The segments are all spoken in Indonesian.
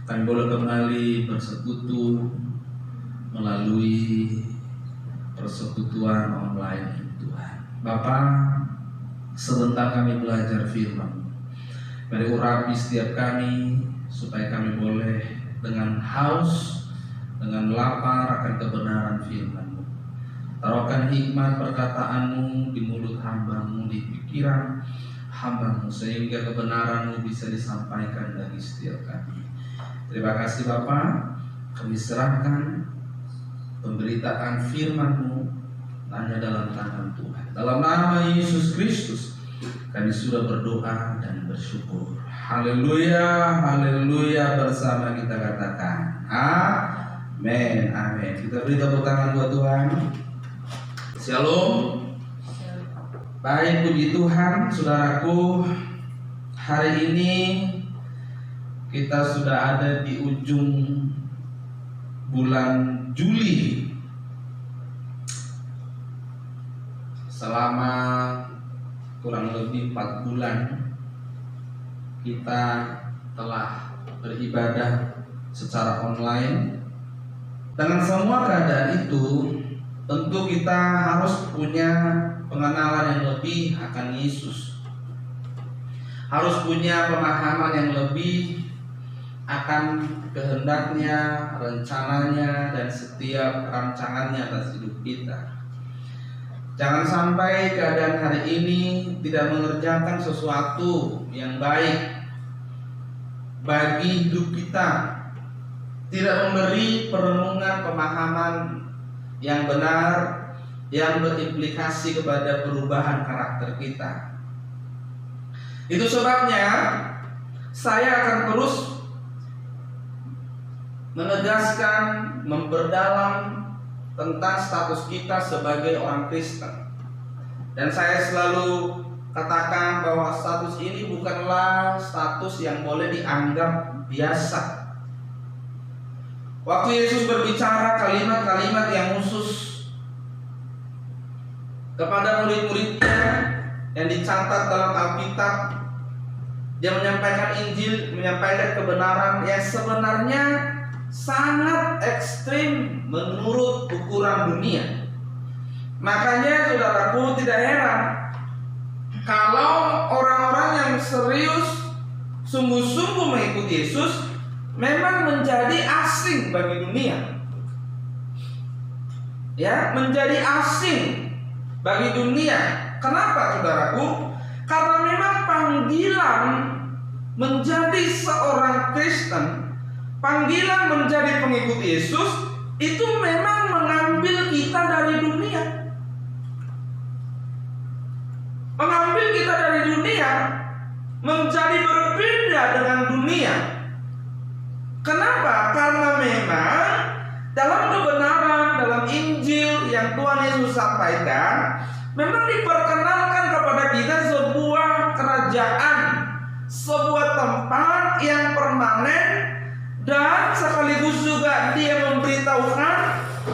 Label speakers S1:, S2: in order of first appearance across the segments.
S1: kami boleh kembali bersekutu melalui persekutuan online ini, Tuhan. Bapa, sebentar kami belajar firman. Mari urapi setiap kami supaya kami boleh dengan haus, dengan lapar akan kebenaran firman-Mu. Taruhkan hikmat perkataanmu di mulut hamba-Mu, di pikiran hamba-Mu, sehingga kebenaran-Mu bisa disampaikan bagi setiap kami. Terima kasih Bapa, kami serahkan pemberitaan firman-Mu hanya dalam tangan Tuhan. Dalam nama Yesus Kristus kami sudah berdoa dan bersyukur. Haleluya, haleluya. Bersama kita katakan amin, amin. Kita beri tepuk tangan buat Tuhan. Shalom. Baik, puji Tuhan, saudaraku. Hari ini kita sudah ada di ujung bulan Juli. Selama kurang lebih 4 bulan kita telah beribadah secara online. Dengan semua keadaan itu, tentu kita harus punya pengenalan yang lebih akan Yesus. Harus punya pemahaman yang lebih akan kehendaknya, rencananya, dan setiap rancangannya atas hidup kita. Jangan sampai keadaan hari ini tidak mengerjakan sesuatu yang baik bagi hidup kita, tidak memberi perenungan pemahaman yang benar yang berimplikasi kepada perubahan karakter kita. Itu sebabnya saya akan terus menegaskan, memperdalam tentang status kita sebagai orang Kristen. Dan saya selalu katakan bahwa status ini bukanlah status yang boleh dianggap biasa. Waktu Yesus berbicara kalimat-kalimat yang khusus kepada murid-muridnya yang dicatat dalam Alkitab, dia menyampaikan Injil, menyampaikan kebenaran yang sebenarnya sangat ekstrim menurut ukuran dunia. Makanya saudaraku, tidak heran kalau orang-orang yang serius sungguh-sungguh mengikuti Yesus memang menjadi asing bagi dunia. Ya, menjadi asing bagi dunia. Kenapa saudaraku? Karena memang panggilan menjadi seorang Kristen, panggilan menjadi pengikut Yesus itu memang mengambil kita dari dunia. Mengambil kita dari dunia, menjadi berbeda dengan dunia. Kenapa? Karena memang dalam kebenaran, dalam Injil yang Tuhan Yesus sampaikan, memang diperkenalkan kepada kita sebuah kerajaan, sebuah tempat yang permanen, dan sekaligus juga dia memberitahukan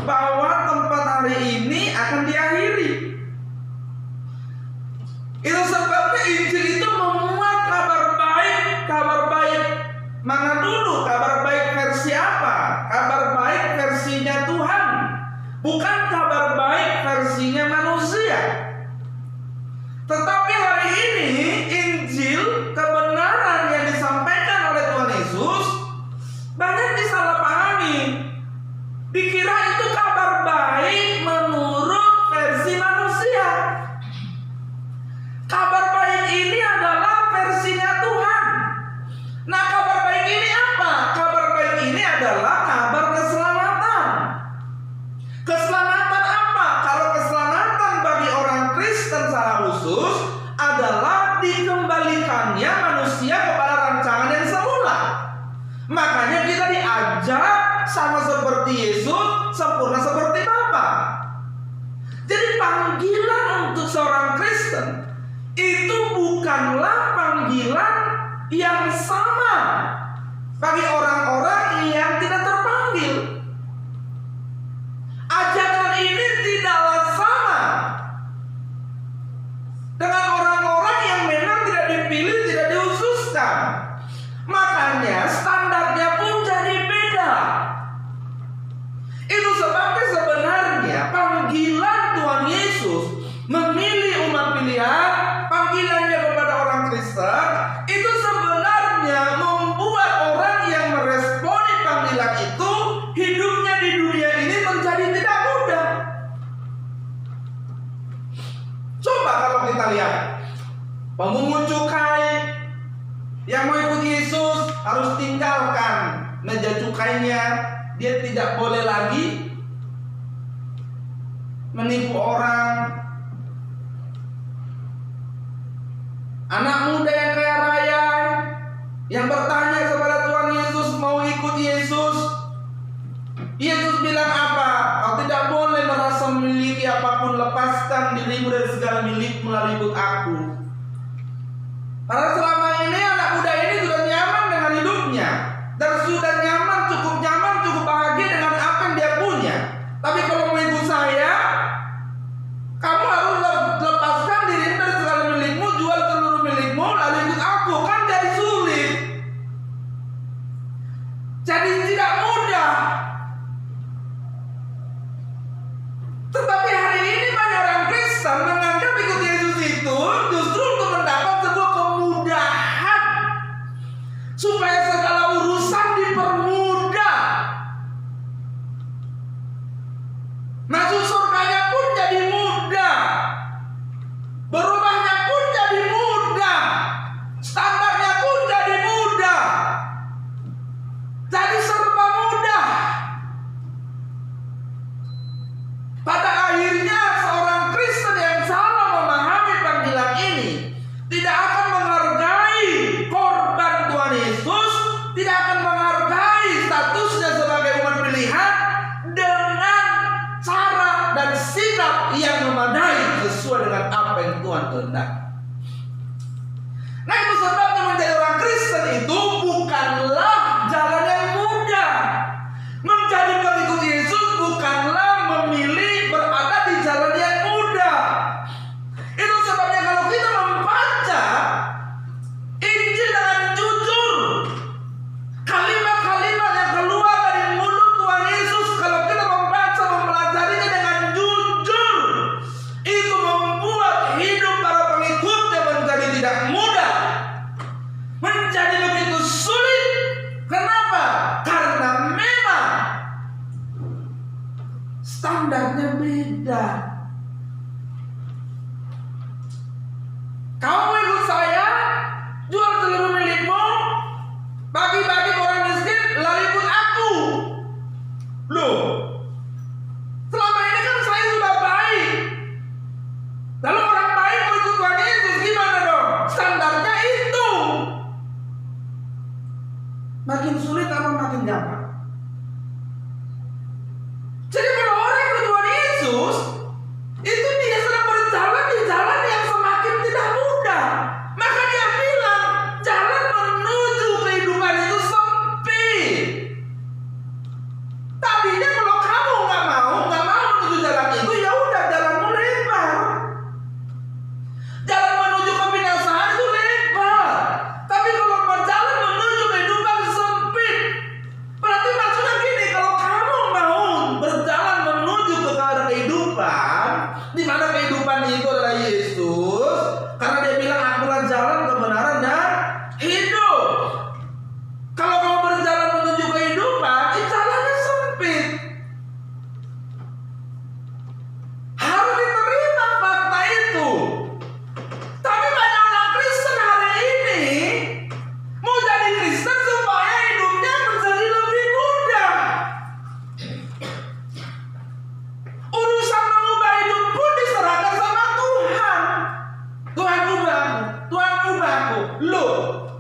S1: bahwa tempat hari ini akan diakhiri. Itu sebabnya Injil itu memuat kabar baik. Kabar baik mana dulu? Kabar baik versi apa? Kabar baik versinya Tuhan, bukan kabar baik versinya manusia. Tetapi hari ini Injil, kebenaran yang disampaikan oleh Tuhan Yesus, banyak disalahpahami. Dikira itu kabar baik menurut versi manusia. Kabar baik ini adalah versinya Tuhan. Nah, kabar baik ini apa? Kabar baik ini adalah kabar keselamatan. Keselamatan apa? Kalau keselamatan bagi orang Kristen secara khusus adalah dikembalikannya manusia kepada rancangan yang semula. Makanya kita diajak sama seperti Yesus, sempurna seperti Bapa. Jadi panggilan untuk seorang Kristen itu bukanlah panggilan yang sama bagi orang-orang yang tidak terpanggil. Ajakan ini tidaklah sama dengan orang-orang yang memang tidak dipilih, tidak diususkan. Makanya standarnya pun Kristen itu sebenarnya membuat orang yang meresponi panggilan itu hidupnya di dunia ini menjadi tidak mudah. Coba kalau kita lihat pemungut cukai yang mau ikut Yesus harus tinggalkan meja cukainya. Dia tidak boleh lagi menipu orang. Anak muda yang kaya raya yang bertanya kepada Tuhan Yesus mau ikut Yesus, Yesus bilang apa? Kau tidak boleh merasa memiliki apapun, lepaskan dirimu dari segala milikmu lalu ikut aku. Karena selama ini anak muda ini sudah nyaman dengan hidupnya dan sudah nyaman, cukup bahagia dengan apa yang dia punya. Tapi kalau mau ikut saya, kamu harus lepaskan dirimu dari segala milikmu, jual seluruh milikmu lalu ikut aku. Kan jadi sulit, jadi tidak mudah. Tetapi hari ini banyak orang Kristen menganggap ikut Yesus itu justru untuk mendapat sebuah kemudahan, supaya segala urusan dipermudah. Masuk surganya pun jadi mudah, berubahnya pun jadi mudah, standarnya pun jadi mudah, jadi serba mudah. Pada akhirnya seorang Kristen yang salah memahami panggilan ini tidak akan menghargai korban Tuhan Yesus, tidak akan menghargai statusnya sebagai umat pilihan dengan cara dan sikap yang memadai sesuai dengan apa yang Tuhan kehendaki. Nah, itu sebabnya menjadi orang Kristen itu bukanlah jalan yang mudah. Menjadi pengikut Yesus bukanlah memilih berada di jalan yang mudah. Itu sebabnya kalau kita membaca Injil dengan jujur, kalimat-kalimat yang keluar dari mulut Tuhan Yesus, kalau kita membaca, mempelajarinya dengan jujur, itu membuat hidup para pengikutnya menjadi tidak mudah, menjadi begitu sulit. Kenapa? Karena memang standarnya beda. Kamu ikut saya, jual seluruh milikmu, bagi-bagi ke orang miskin, lalu ikut aku. Loh, selama ini kan saya sudah baik. Lalu orang baik mau ikut Tuhan Yesus, gimana dong? Standarnya itu. Makin sulit apa makin gampang? Jadi kalau orang ikut Tuhan Yesus, itu dia sedang berjalan di jalan yang semakin tidak mudah. Maka dia bilang, jalan menuju kehidupan itu sempit. Tadinya kalau kamu nggak mau menuju jalan itu, ya udah jalanmu lebar. Jalan menuju kebinasaan itu lebar. Tapi kalau jalan menuju kehidupan sempit, berarti maksudnya gini, kalau kamu mau berjalan menuju ke arah kehidupan, di mana kehidupan itu adalah Yesus, karena dia bilang akulah jalan, kebenaran dan hidup. Kalau kamu berjalan menuju kehidupan, jalannya sempit. Harus diterima fakta itu. Tapi banyak orang Kristen hari ini mau jadi Kristen supaya hidupnya menjadi lebih mudah. Urusan mengubah hidup pun diserahkan sama Tuhan. Tuhan ubahku, Tuhan ubahku. Loh,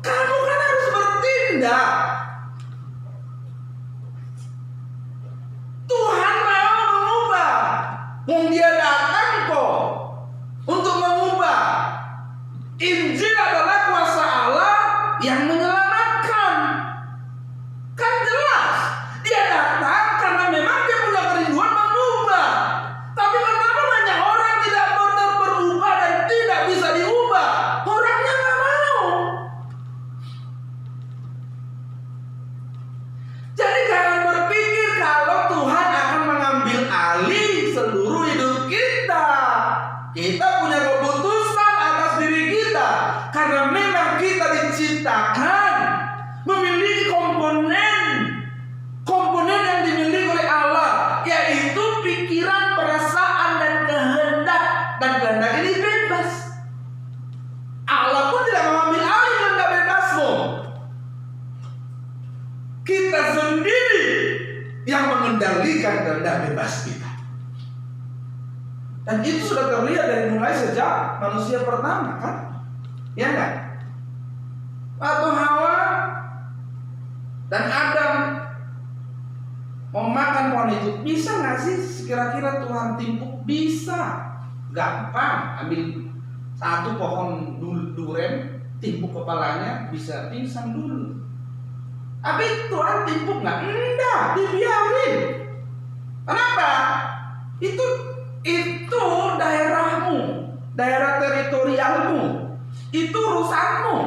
S1: kamu kan harus bertindak. Tuhan mau mengubah. Yang dia datang kok untuk mengubah. Injil adalah kuasa Allah yang menyelamatkan. Kan jelas, dia datang karena memang dia punya kerinduan mengubah. Tapi kenapa banyak orang tidak benar berubah dan tidak bisa diubah? Orangnya nggak mau. Jadi jangan berpikir kalau Tuhan akan mengambil alih seluruh hidup kita. Kita punya keputusan atas diri kita. Karena memang diciptakan memiliki komponen yang dimiliki oleh Allah, yaitu pikiran, perasaan, dan kehendak. Dan kehendak ini bebas. Allah pun tidak mengambil alih kehendak bebasmu. Kita sendiri yang mengendalikan kehendak bebas kita. Dan itu sudah terlihat dari mulai sejak manusia pertama, kan? Ya enggak? Waktu Hawa dan Adam mau makan pohon itu, bisa nggak sih kira-kira Tuhan timpuk? Bisa, gampang. Ambil satu pohon duren, timpuk kepalanya, bisa pingsan dulu. Tapi Tuhan timpuk nggak? Enggak, dibiarin. Kenapa? Itu daerahmu, daerah teritorialmu, itu urusanmu.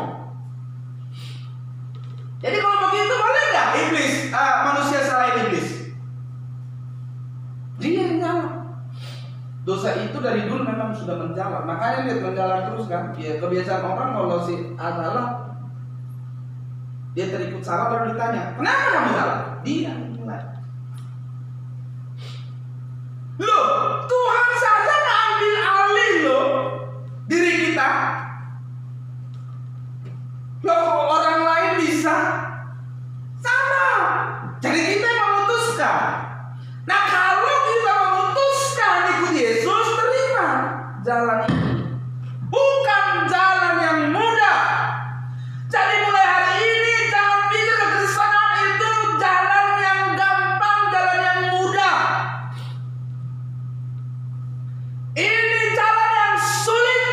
S1: Jadi kalau begitu boleh nggak manusia salahin iblis? Dia yang nyala. Dosa itu dari dulu memang sudah menjalar. Makanya dia menjalar terus kan. Ya, kebiasaan orang kalau si salah, dia terikut salah baru ditanya, kenapa kamu salah? Dia yang mulai. Loh, Tuhan saja ngambil alih loh diri kita. Loh, orang lain bisa? Sama. Jadi kita yang memutuskan. Nah, kalau kita memutuskan ikut Yesus, terima jalan ini. Bukan jalan yang mudah. Jadi mulai hari ini jangan pikir kekristenan itu jalan yang gampang, jalan yang mudah. Ini jalan yang sulit.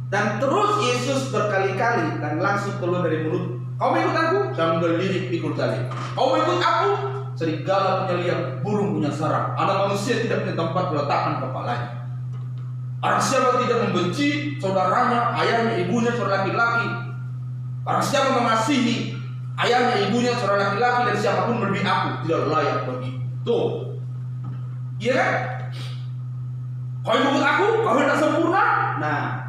S1: Dan terus Yesus berkali-kali dan langsung keluar dari mulut, kau ikut aku, sambil lirik pikul tali. Kau ikut aku, serigala punya liang, burung punya sarang, anak manusia tidak punya tempat meletakkan kepalanya. Orang siapa tidak membenci saudaranya, ayahnya, ibunya, saudara laki-laki. Orang siapa mengasihi ayahnya, ibunya, saudara laki-laki, dan siapapun melebihi aku, tidak layak bagi. Tuh, iya kan? Kau ikut aku, kau hendak sempurna. Nah,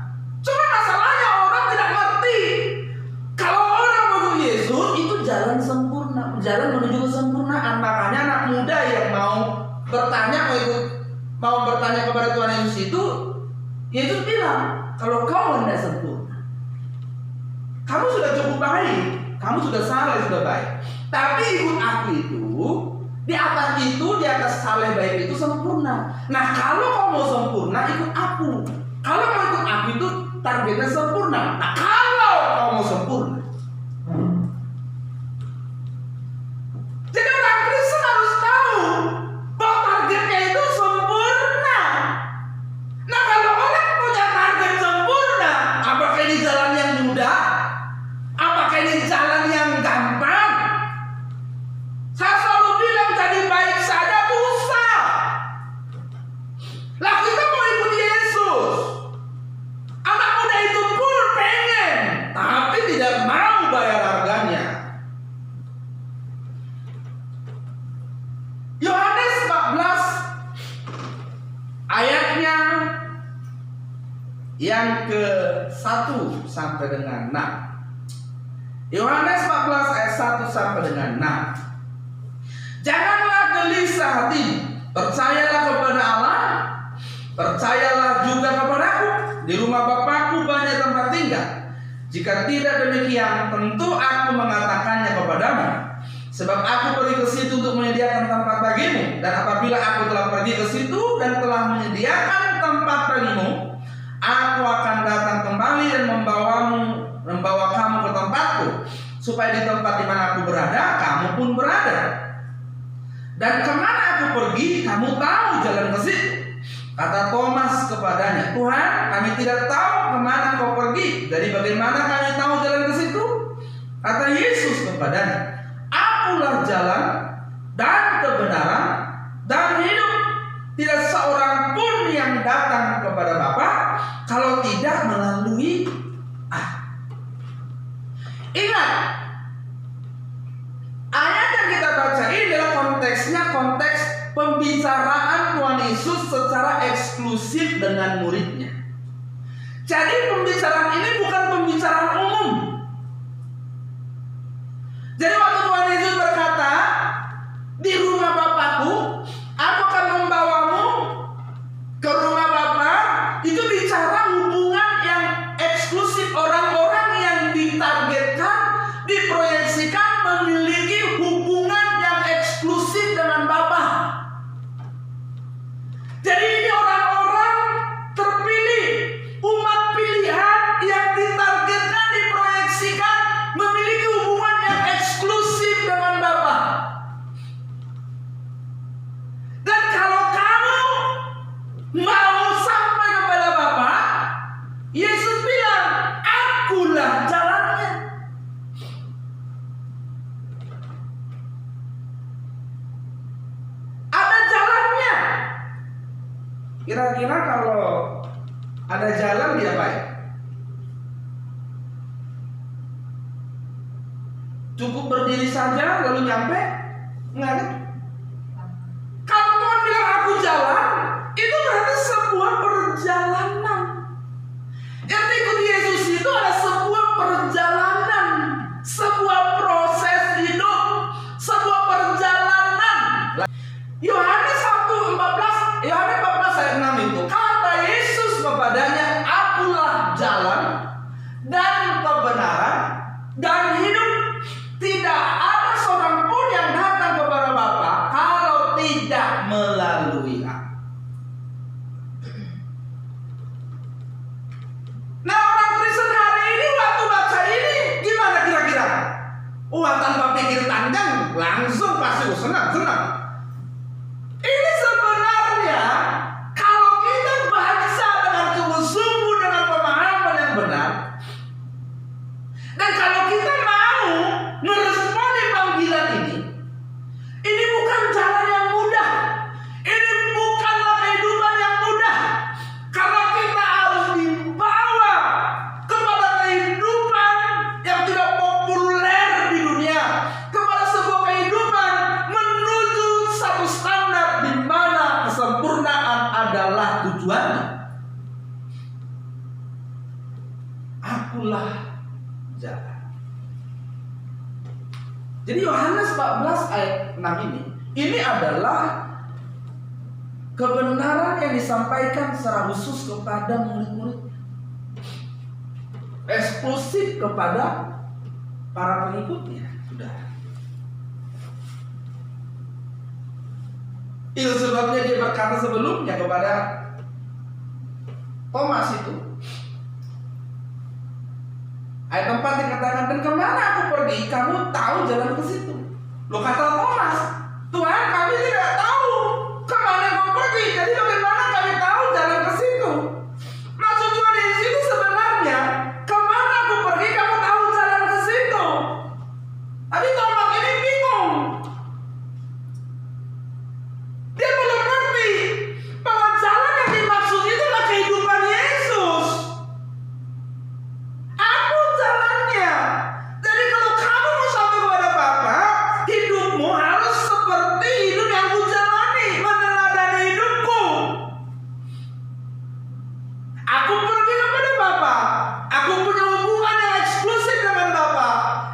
S1: cuma masalahnya orang tidak ngerti. Kalau orang ikut Yesus itu jalan sempurna, jalan menuju kesempurnaan. Makanya anak muda yang mau bertanya kepada Tuhan Yesus itu, Yesus bilang, kalau kau hendak sempurna, kamu sudah cukup baik, kamu sudah saleh, sudah baik. Tapi ikut aku itu, di atas saleh baik itu sempurna. Nah, kalau kau mau sempurna, ikut aku. Kalau mau ikut aku itu targetnya sempurna. Nah, kalau kau mau sempurna, jadi orang Kristen harus tahu bahwa targetnya itu sempurna. Nah, kalau orang punya target sempurna, apakah ini jalan yang mudah? Apakah ini jalan yang gampang? Saya selalu bilang jadi baik saja susah. Lah kita mau ikut Yesus. Anak muda itu pun pengen, tapi tidak mau bayar harganya. Yohanes 14 ayatnya yang ke-1 sampai dengan 6. Yohanes 14 ayat 1 sampai dengan 6. Janganlah gelisah hati, percayalah kepada Allah, percayalah juga kepadaku. Di rumah Bapakku banyak tempat tinggal. Jika tidak demikian, tentu aku mengatakannya kepadamu. Sebab aku pergi ke situ untuk menyediakan tempat bagimu. Dan apabila aku telah pergi ke situ dan telah menyediakan tempat bagimu, aku akan datang kembali dan membawa kamu ke tempatku, supaya di tempat di mana aku berada, kamu pun berada. Dan kemana aku pergi, kamu tahu jalan ke situ. Kata Thomas kepadanya, Tuhan, kami tidak tahu kemana kau pergi. Dari bagaimana kami tahu jalan ke situ? Kata Yesus kepadanya, akulah jalan dan kebenaran dan hidup. Tidak seorang pun yang datang kepada Bapa kalau tidak melalui Aku. Ingat, ayat yang kita baca ini adalah konteksnya konteks pembicaraan Tuhan Yesus secara eksklusif dengan muridnya. Jadi pembicaraan ini bukan pembicaraan umum. Jadi waktu Tuhan Yesus berkata, di rumah Bapakku, aku akan membawamu ke rumah Bapa, itu bicara hubungan yang eksklusif, orang-orang yang ditargetkan, diproyeksikan memiliki hubungan yang eksklusif dengan Bapa. Jadi ini orang-orang terpilih, umat pilihan yang ditargetkan, diproyeksikan memiliki hubungan yang eksklusif dengan Bapa. Dan kalau kamu mau sampai kepada Bapa, Yesus bilang, akulah jalannya. Ada jalannya. Kira-kira kalau ada jalan diapain? Cukup berdiri saja lalu nyampe? Enggak kan? Kalau Tuhan bilang aku jalan, itu berarti sebuah perjalanan. Yang ikut Yesus itu ada sebuah perjalanan, sebuah proses hidup, sebuah perjalanan. Yohanes 1:14, Yohanes 14 ayat 6 itu kata Yesus kepadanya, akulah jalan dan kebenaran dan hidup. Tidak ada seorang pun yang datang kepada Bapa kalau tidak melalui aku. Nah, orang Kristen hari ini waktu baca ini gimana kira-kira? Tanpa pikir panjang langsung pasti senang. Ini sebenarnya kalau kita baca dengan sungguh-sungguh dengan pemahaman yang benar, dan kalau kita mau meresponi panggilan ini bukan jalan yang mudah. Ini bukanlah kehidupan yang mudah. Karena kita harus dibawa kepada kehidupan yang tidak populer di dunia, kepada sebuah kehidupan menuju satu standar di mana kesempurnaan adalah tujuannya. Akulah jalan. Jadi Yohanes 14 ayat 6 ini adalah kebenaran yang disampaikan secara khusus kepada murid-murid, eksklusif kepada para pengikutnya. Sudah. Itu sebabnya dia berkata sebelumnya kepada Thomas itu, ayat 4 dikatakan, dan kemana aku pergi, kamu tahu jalan ke situ. Lo kata Thomas, Tuhan kami tidak tahu kemana kau pergi, jadi bagaimana kami tahu jalan ke situ? Maksud Tuhan di situ sebenarnya, kemana aku pergi, kamu tahu jalan ke situ. Tapi Thomas ini bingung. Dia belum ngerti bahwa jalan yang dimaksud itu adalah kehidupan Yesus. Aku jalannya. Jadi kalau kamu mau sampai kepada Bapa, hidupmu harus seperti hidup yang aku jalani, meneladani hidupku. Aku pergi kepada Bapa. Aku punya hubungan yang eksklusif dengan Bapa.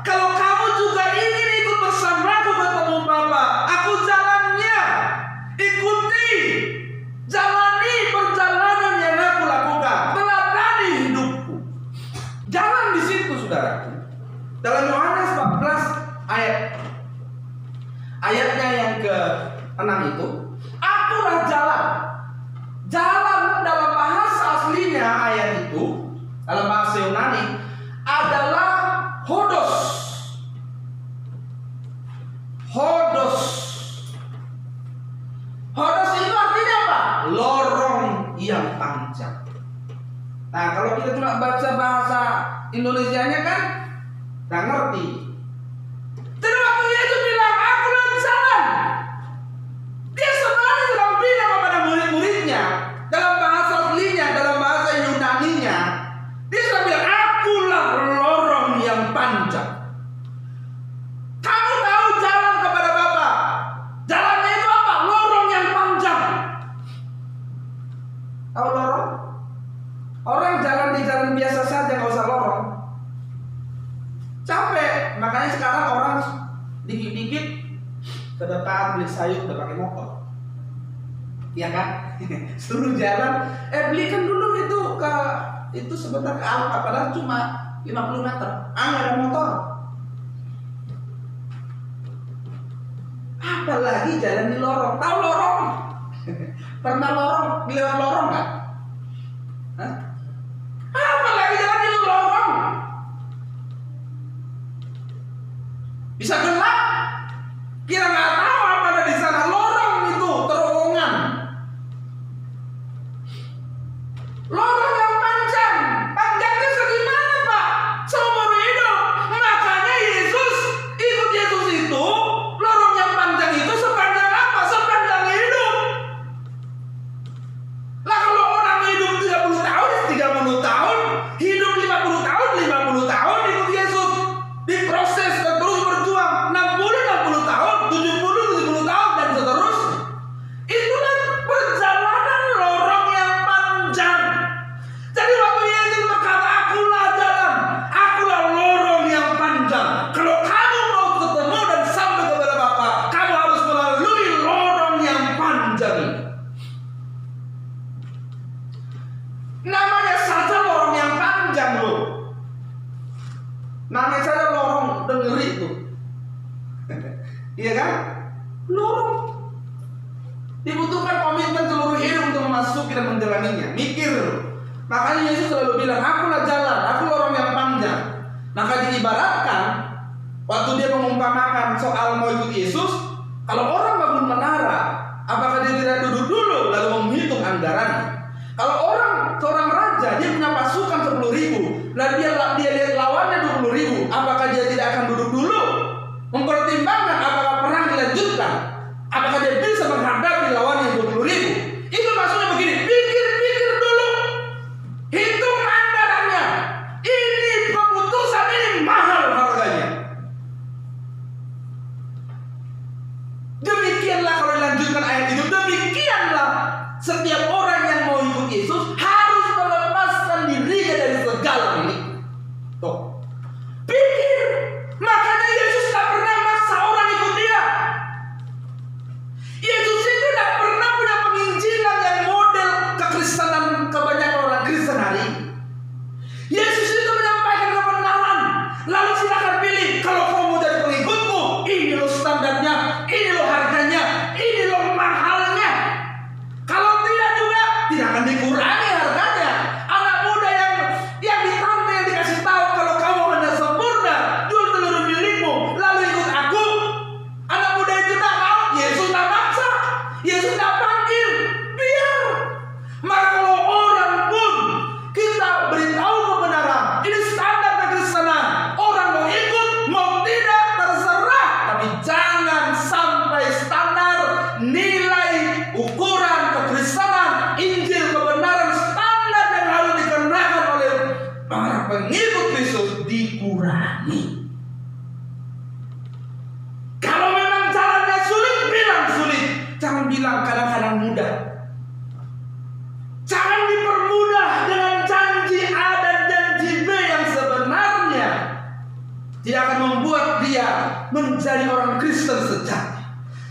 S1: Kalau kamu juga ingin ikut bersamaku ketemu Bapa, aku jalannya. Ikuti, jalani perjalanan yang aku lakukan, teladani hidupku. Jalan di situ, saudaraku. Dalam Yohanes 14 ayatnya yang ke-6 itu, akulah jalan. Jalan dalam bahasa aslinya ayat itu, dalam bahasa Yunani adalah hodos. Hodos. Hodos itu artinya apa? Lorong yang panjang. Nah, kalau kita cuma baca bahasa Indonesianya kan nggak ngerti. Terus waktu Yesus bilang, akulah jalan, dia sebenarnya sedang bilang kepada murid-muridnya dalam bahasa aslinya, dalam bahasa Yunaninya, dia sedang bilang, akulah lorong yang panjang. Kamu tahu jalan kepada Bapa? Jalannya itu apa? Lorong yang panjang. Tahu lorong?
S2: Orang jalan di jalan biasa saja, nggak usah lorong. Capek, makanya sekarang orang dikit-dikit ke depan beli sayur udah pakai motor. Iya kan? Suruh jalan, belikan dulu itu sebentar ke Alfa, padahal cuma 50 meter. Nggak ada motor. Apalagi jalan di lorong. Tahu lorong? Pernah lewat lorong nggak? Hah? Apalagi jalan di lorong. Bisa gelap. Kira nggak tahu apa ada di sana. Lorong itu terowongan. Lorong yang panjang. Panjangnya segimana, Pak? Seumur hidup. Makanya ikut Yesus itu, lorong yang panjang itu sepanjang apa? Sepanjang hidup. Lah kalau orang hidup 30 tahun, 30 tahun, hidup 50 tahun, 50 tahun ikut Yesus. Diproses dan terus berjuang 60 tahun, 70 tahun dan seterusnya. Itulah perjalanan lorong yang panjang. Jadi waktu Yesus berkata, akulah jalan, akulah lorong yang panjang. Kalau kamu mau ketemu dan sampai kepada Bapa, kamu harus melalui lorong yang panjang. Namanya saja lorong yang panjang loh. Namanya saja lorong, dengeri tuh. Iya kan? Lorong. Dibutuhkan komitmen seluruh hidup untuk memasuki dan menjalaninya. Mikir. Makanya Yesus selalu bilang, akulah jalan, aku lorong yang panjang. Maka diibaratkan, waktu dia mengumpamakan soal mau ikut Yesus, kalau orang bangun menara, apakah dia tidak duduk dulu lalu menghitung anggarannya? Kalau seorang raja, dia punya pasukan 10.000, lalu dia lihat lawannya 20.000, apakah dia tidak akan duduk dulu mempertimbangkan apakah perang dilanjutkan, apakah dia bisa menghadapi lawan yang 20.000? Itu maksudnya begini, pikir dulu, hitung anggarannya. Ini keputusan ini mahal harganya. Demikianlah kalau dilanjutkan ayat itu, demikianlah setiap orang yang mau ikut Yesus harus melepaskan dirinya dari segala milik. Tuh, pikir. Makanya Yesus tak pernah maksa orang ikut dia. Yesus itu tak pernah punya penginjilan yang model kekristenan kebanyakan orang Kristen hari ini. Yesus itu menyampaikan kebenaran. Lalu silakan pilih. Kalau kamu mau jadi pengikutku, ini loh standarnya, ini loh harganya, ini loh mahalnya. Kalau tidak juga tidak akan dikurangi harganya. Anak muda yang ditantang, yang dikasih tahu kalau kamu hendak sempurna, jual seluruh milikmu lalu ikut aku. Anak muda itu tak mau. Yesus tak maksa, Yesus tak panggil, biar. Maka kalau orang pun kita beritahu kebenaran, ini standar kekristenan, orang mau ikut mau tidak terserah, tapi jangan sampai standar nilai ukuran kekristenan, Injil kebenaran, standar yang harus dikenakan oleh para pengikut Kristus dikurangi. Kalau memang jalannya sulit, bilang sulit. Jangan bilang kadang-kadang mudah. Jangan dipermudah dengan janji A dan janji B yang sebenarnya tidak akan membuat dia menjadi orang Kristen sejati.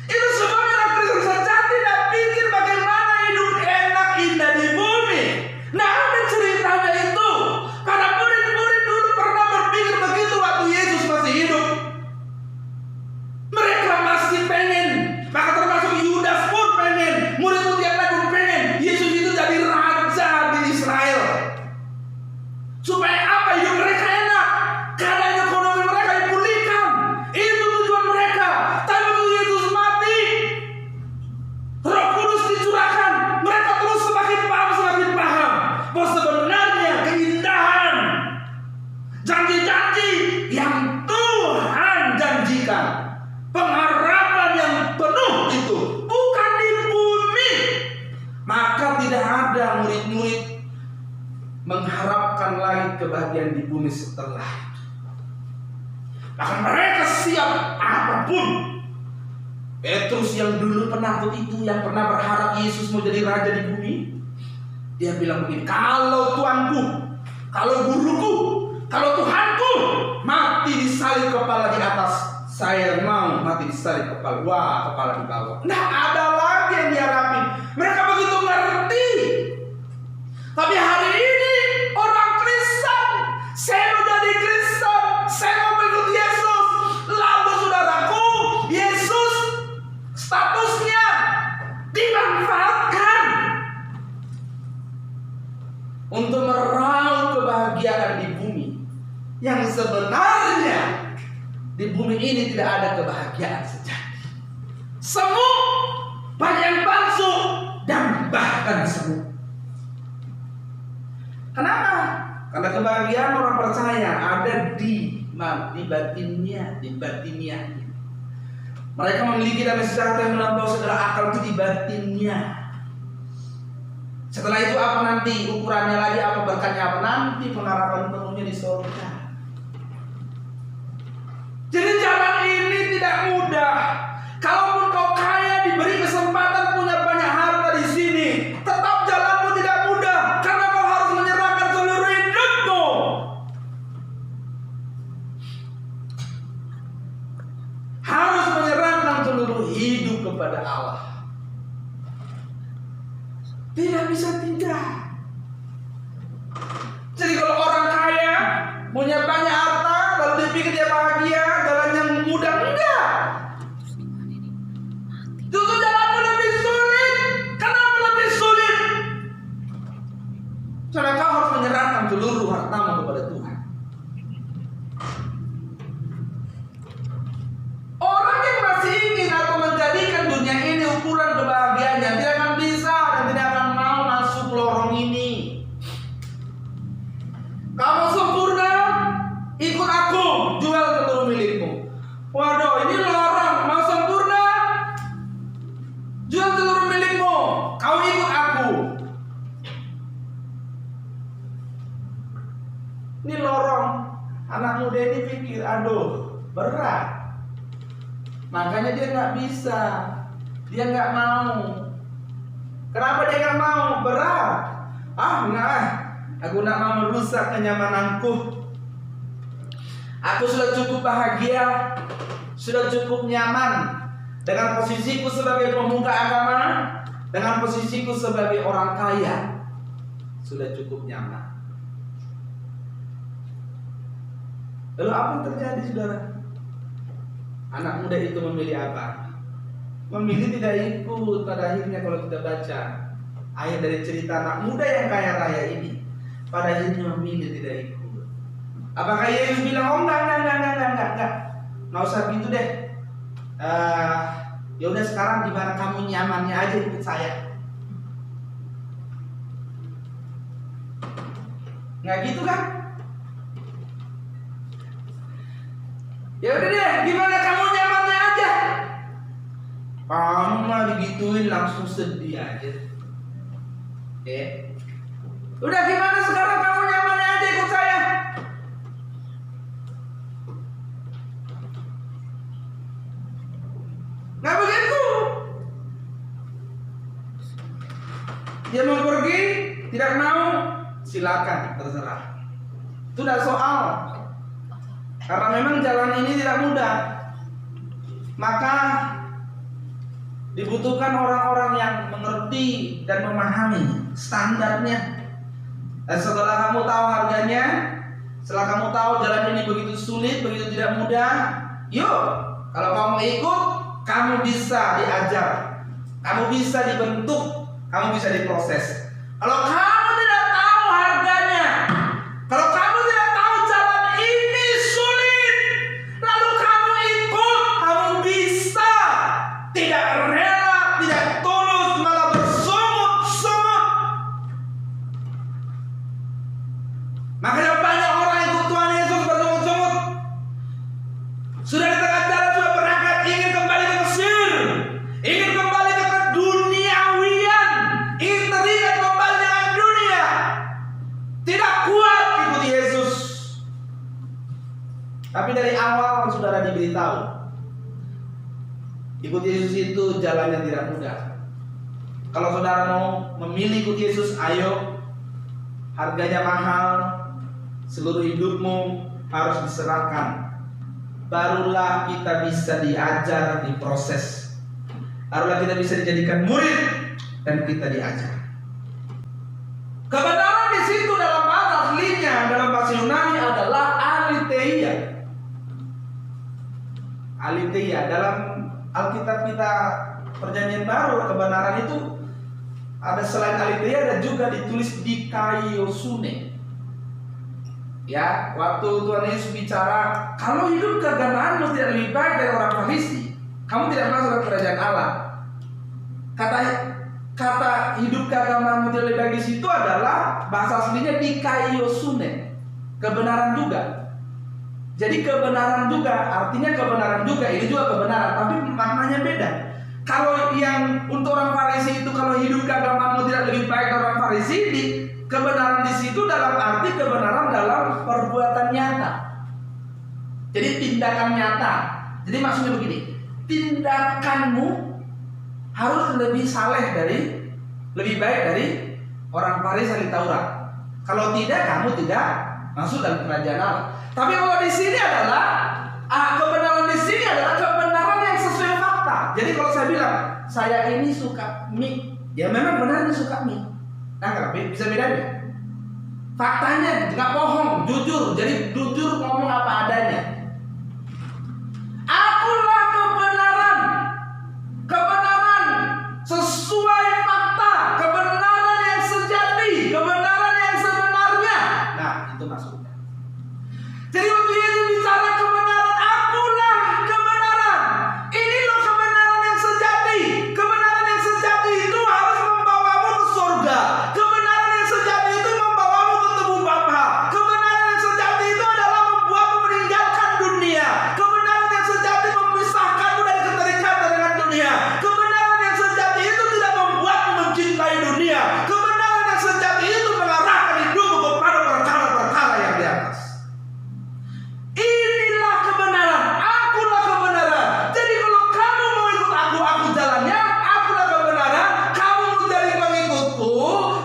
S2: Itu sebabnya orang Kristen sejati tidak pikir bagaimana hidup enak indah di bumi. Nah, ada ceritanya itu. Para murid-murid dulu pernah berpikir begitu waktu Yesus masih hidup. Mereka masih pengen, maka termasuk Yudas pun pengen, murid-murid yang lain pun pengen Yesus itu jadi raja di Israel. Supaya apa? Hidup mereka enak, keadaan ekonomi mereka dipulihkan. Itu tujuan mereka. Tapi waktu Yesus mati, Roh Kudus dicurahkan, mereka terus semakin paham bahwa sebenarnya keindahan janji-janji yang Tuhan janjikan, pengharapan yang penuh itu bukan di bumi. Maka tidak ada murid-murid mengharapkan lagi kebahagiaan di bumi setelah itu. Bahkan mereka siap apapun. Petrus yang dulu penakut itu, yang pernah berharap Yesus mau jadi raja di bumi, Dia bilang begini, kalau tuanku, kalau guruku, kalau Tuhanku mati disalib kepala di atas, saya mau mati disalib kepala. Wah, kepala di bawah. Nah, ada lagi yang diharapin. Mereka begitu ngerti. Tapi hari ini orang Kristen, saya mau jadi Kristen, saya mau mengikut Yesus. Lalu saudaraku, Yesus statusnya dimanfaatkan untuk meraup kebahagiaan di bumi. Yang sebenarnya di bumi ini tidak ada kebahagiaan sejati. Semu, banyak yang palsu, dan bahkan semu. Kenapa? Karena kebahagiaan orang percaya ada di batinnya, di batiniahnya. Mereka memiliki damai sejahtera yang melampaui segala akal itu di batinnya. Setelah itu apa nanti? Ukurannya lagi apa, berkatnya apa nanti? Pengharapan penuhnya di surga. Jadi jalan ini tidak mudah. Kalaupun kau kaya, diberi kesempatan punya banyak harta di sini, tetap jalanmu tidak mudah karena kau harus menyerahkan seluruh hidupmu. Harus menyerahkan seluruh hidup kepada Allah. Tidak bisa tidak. Jadi kalau orang kaya punya banyak harta, lalu dia pikir dia bahagia, jalan yang mudah, enggak. Justru jalanmu lebih sulit. Kenapa lebih sulit? Karena kau harus menyerahkan seluruh hartamu kepada Tuhan. Orang yang masih ingin atau menjadikan dunia ini ukuran kebahagiaannya tidak akan bisa dan tidak akan mau masuk lorong ini. Kamu sempurna, ikut aku, jual seluruh milikmu. Waduh, ini lorong, mau sempurna, jual seluruh milikmu, kau ikut aku. Ini lorong, anak muda ini pikir, aduh, berat. Makanya dia nggak bisa, dia nggak mau. Kenapa dia nggak mau? Berat. Aku nggak mau merusak kenyamananku. Aku sudah cukup bahagia, sudah cukup nyaman dengan posisiku sebagai pemuka agama, dengan posisiku sebagai orang kaya, sudah cukup nyaman. Lalu apa yang terjadi, saudara? Anak muda itu memilih apa? Memilih tidak ikut. Pada akhirnya kalau kita baca ayat dari cerita anak muda yang kaya raya ini, pada akhirnya memilih tidak ikut. Apakah Yesus bilang, oh enggak, nggak usah gitu deh. Ya udah sekarang gimana kamu nyamannya aja ikut saya. Nggak gitu kan? Ya udah deh, gimana kamu nyamannya aja. Kamu mah digituin langsung sedih aja. Udah gimana sekarang kamu nyamannya aja ikut saya. Nggak begitu. Dia mau pergi, tidak mau, silakan, terserah. Itu tidak soal. Karena memang jalan ini tidak mudah. Maka dibutuhkan orang-orang yang mengerti dan memahami standarnya. Dan setelah kamu tahu harganya, setelah kamu tahu jalan ini begitu sulit, begitu tidak mudah, yuk, kalau kamu ikut, kamu bisa diajar, kamu bisa dibentuk, kamu bisa diproses. Kalau kamu tidak tahu harganya, kalau kamu tidak tahu jalan ini sulit, lalu kamu ikut, kamu bisa tidak rela, tidak tulus, malah bersungut-sungut. Makanya banyak orang ikut Tuhan Yesus bersungut-sungut. Sudah di tengah jalan sudah berangkat, ingin kembali ke Mesir, ingin kembali ke keduniawian, ingin terikat kembali dengan dunia. Tidak kuat ikut Yesus. Tapi dari awal saudara diberitahu, ikut Yesus itu jalannya tidak mudah. Kalau saudara mau memilih ikut Yesus, ayo. Harganya mahal, seluruh hidupmu harus diserahkan. Barulah kita bisa diajar, diproses. Barulah kita bisa dijadikan murid dan kita diajar. Kebenaran di situ dalam bahasa aslinya, dalam bahasa Yunani adalah aletheia. Aletheia dalam Alkitab kita Perjanjian Baru, kebenaran itu ada selain aletheia ada juga ditulis dikaiosune. Ya, waktu Tuhan Yesus bicara, kalau hidup keagamaanmu tidak lebih baik dari orang Farisi, kamu tidak masuk ke kerajaan Allah. Kata hidup keagamaanmu tidak lebih baik di situ adalah bahasa aslinya dikaiosune, kebenaran juga. Jadi kebenaran juga, artinya kebenaran juga, ini juga kebenaran, tapi maknanya beda. Kalau yang untuk orang Farisi itu, kalau hidup keagamaanmu tidak lebih baik dari orang Farisi, kebenaran di situ dalam arti kebenaran dalam perbuatan nyata. Jadi tindakan nyata. Jadi maksudnya begini, tindakanmu harus lebih saleh lebih baik dari orang Farisi ahli Taurat. Kalau tidak, kamu tidak masuk dalam kerajaan Allah. Tapi kalau di sini adalah kebenaran di sini adalah kebenaran yang sesuai fakta. Jadi kalau saya bilang saya ini suka mie, ya memang benar suka mie. Nah, bisa bedanya. Faktanya nggak bohong, jujur. Jadi jujur ngomong apa adanya. Akulah kebenaran, kebenaran sesuai fakta, kebenaran yang sejati, kebenaran yang sebenarnya. Nah, itu maksudnya. Jadi waktu Yesus bicara kebenaran, akulah kebenaran. Ini loh kebenaran yang sejati. Kebenaran yang sejati itu harus membawamu ke surga. Kebenaran yang sejati itu membawamu ketemu Bapa. Kebenaran yang sejati itu adalah membuatmu meninggalkan dunia. Kebenaran yang sejati memisahkanmu dari keterikatan dengan dunia. Kebenaran yang sejati itu tidak membuatmu mencintai dunia. Kebenaran yang sejati itu mengarahkan hidupmu kepada perkara-perkara yang di atas. Inilah kebenaran, akulah kebenaran. Jadi kalau kamu mau ikut aku jalannya, akulah kebenaran. Kamu menjadi pengikutku,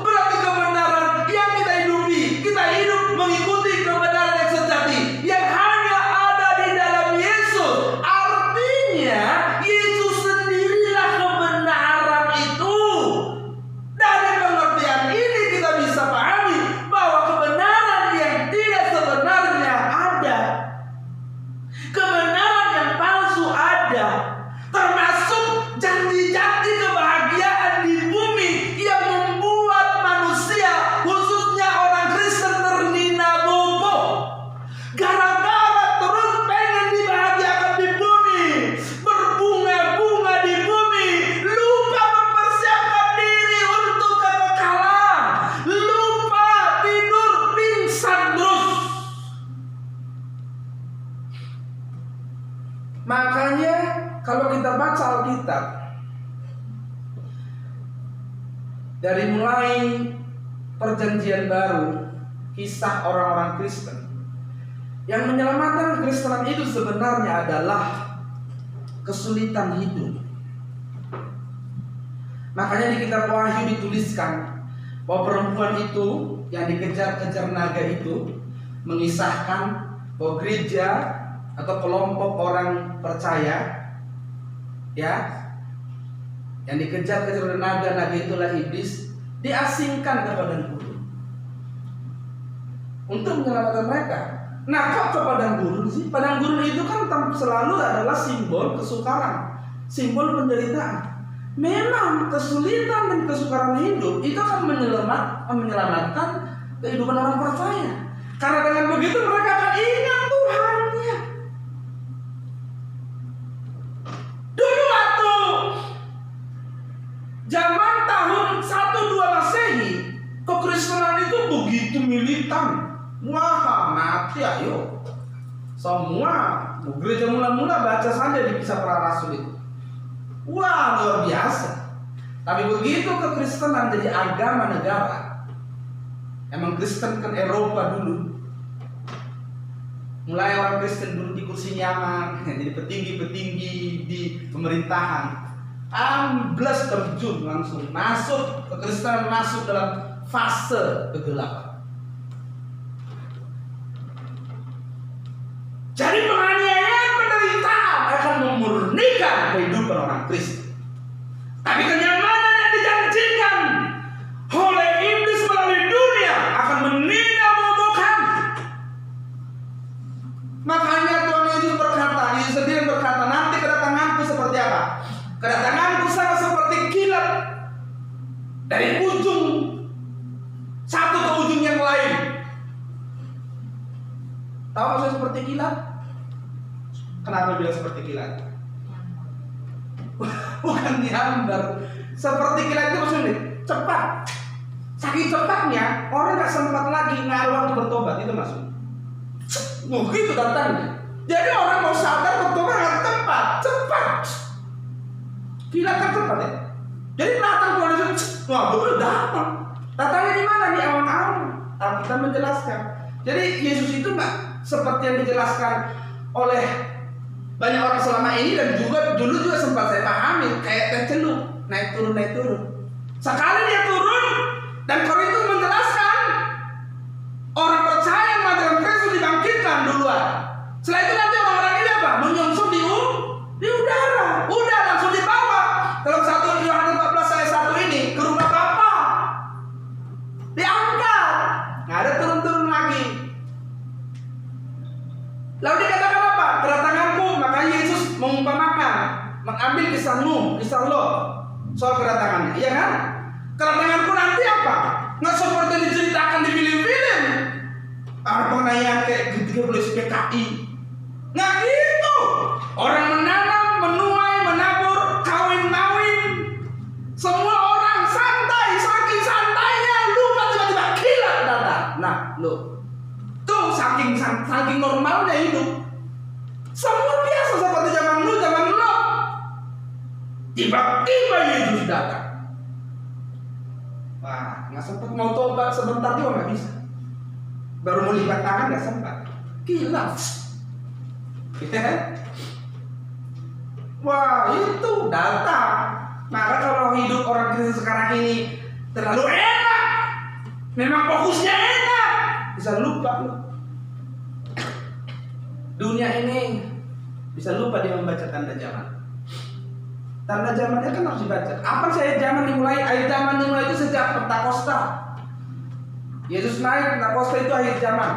S2: berarti kebenaran yang kita hidupi, kita hidup mengikuti kebenaran yang sejati, yang hanya ada di dalam Yesus. Artinya Yesus sendirilah kebenaran itu. Dari pengertian ini kita bisa pahami bahwa kebenaran yang tidak sebenarnya ada. Kebenaran yang palsu ada, termasuk janji-janji kebahagiaan di bumi yang membuat manusia, khususnya orang Kristen, ternina bobo. Gara-gara terus pengen dibahagiakan di bumi, berbunga-bunga di bumi, lupa mempersiapkan diri untuk kekekalan, lupa tidur pingsan terus. Makanya kalau kita baca Alkitab, dari mulai Perjanjian Baru, kisah orang-orang Kristen, yang menyelamatkan kekristenan itu sebenarnya adalah kesulitan hidup. Makanya di kitab Wahyu dituliskan bahwa perempuan itu yang dikejar-kejar naga itu mengisahkan bahwa gereja atau kelompok orang percaya, ya, yang dikejar-kejar oleh naga itulah iblis, diasingkan ke padang gurun untuk menyelamatkan mereka. Nah, kok ke padang gurun sih? Padang gurun itu kan selalu adalah simbol kesukaran, simbol penderitaan. Memang kesulitan dan kesukaran hidup itu akan menyelamatkan kehidupan orang percaya. Karena dengan begitu mereka akan ingat Tuhannya. Dulu waktu zaman tahun 12 Masehi, kekristenan itu begitu militan. Wah, mati ayo. Semua gereja mula-mula baca saja di Kisah Para Rasul itu. Wah, luar biasa. Tapi begitu kekristenan jadi agama negara, emang Kristen kan Eropa dulu. Mulai orang Kristen dulu di kursi nyaman, jadi petinggi-petinggi di pemerintahan. ambles terjun langsung masuk kekristenan, masuk dalam fase kegelapan. Jadi penganiayaan, penderitaan akan memurnikan kehidupan orang Kristen. Tapi kenyamanan yang dijanjikan oleh iblis melalui dunia akan meninabobokan. Makanya Tuhan Yesus berkata, Yesus sendiri berkata, nanti kedatanganku seperti apa? Kedatanganku sama seperti kilat dari ujung satu ke ujung yang lain. Tahu maksudnya seperti kilat? Kenapa bilang seperti kilat? Bukan dihambar. Seperti kilat itu maksudnya cepat. Saking cepatnya orang nggak sempat lagi ngaruh waktu bertobat, itu maksudnya. Begitu datangnya. Jadi orang mau sadar bertobat nggak cepat. Kilat kan cepat ya. Jadi datang Tuhan Yesus, wah baru datang. Datangnya di mana? Di awan-awan. Alkitab menjelaskan. Jadi Yesus itu nggak seperti yang dijelaskan oleh banyak orang selama ini, dan juga dulu juga sempat saya pahami kayak teh celup, naik turun. Sekali dia turun, dan Korintus menjelaskan orang percaya yang mati dalam Kristus dibangkitkan duluan. Setelah itu nanti orang-orang ini apa? Menyongsong di udara. Udah langsung dibawa dalam 1 Yohanes 14 ayat 1 ini ke rumah Bapa. Diangkat. Nggak ada turun-turun lagi. Lalu dikatakan apa? Kedatanganku, makanya Yesus mengumpamakan, mengambil kisah Nuh, kisah Lot soal kedatangannya, iya kan? Kedatanganku nanti apa? Nggak seperti diceritakan di film-film. Penganiayaan kayak gitu boleh PKI. Nggak gitu. Orang menanam, menuai, menabur, kawin-mawin. Semua orang santai, saking santainya lupa tiba-tiba kilat datang. Nah, lo tuh saking normalnya hidup. Semua biasa seperti zaman Nuh, zaman Lot. Tiba-tiba Yesus datang. Wah, nggak sempat mau tobat sebentar juga nggak bisa. Baru mau lipat tangan nggak sempat. Kilat. Wah, itu datang. Maka kalau hidup orang Kristen sekarang ini terlalu enak, memang fokusnya enak, bisa lupa loh. Dunia ini bisa lupa dia membaca tanda zaman. Tanda zamannya kan harus dibaca. Apa sih zaman dimulai? Akhir zaman dimulai itu sejak Pentakosta. Yesus naik Pentakosta itu akhir zaman.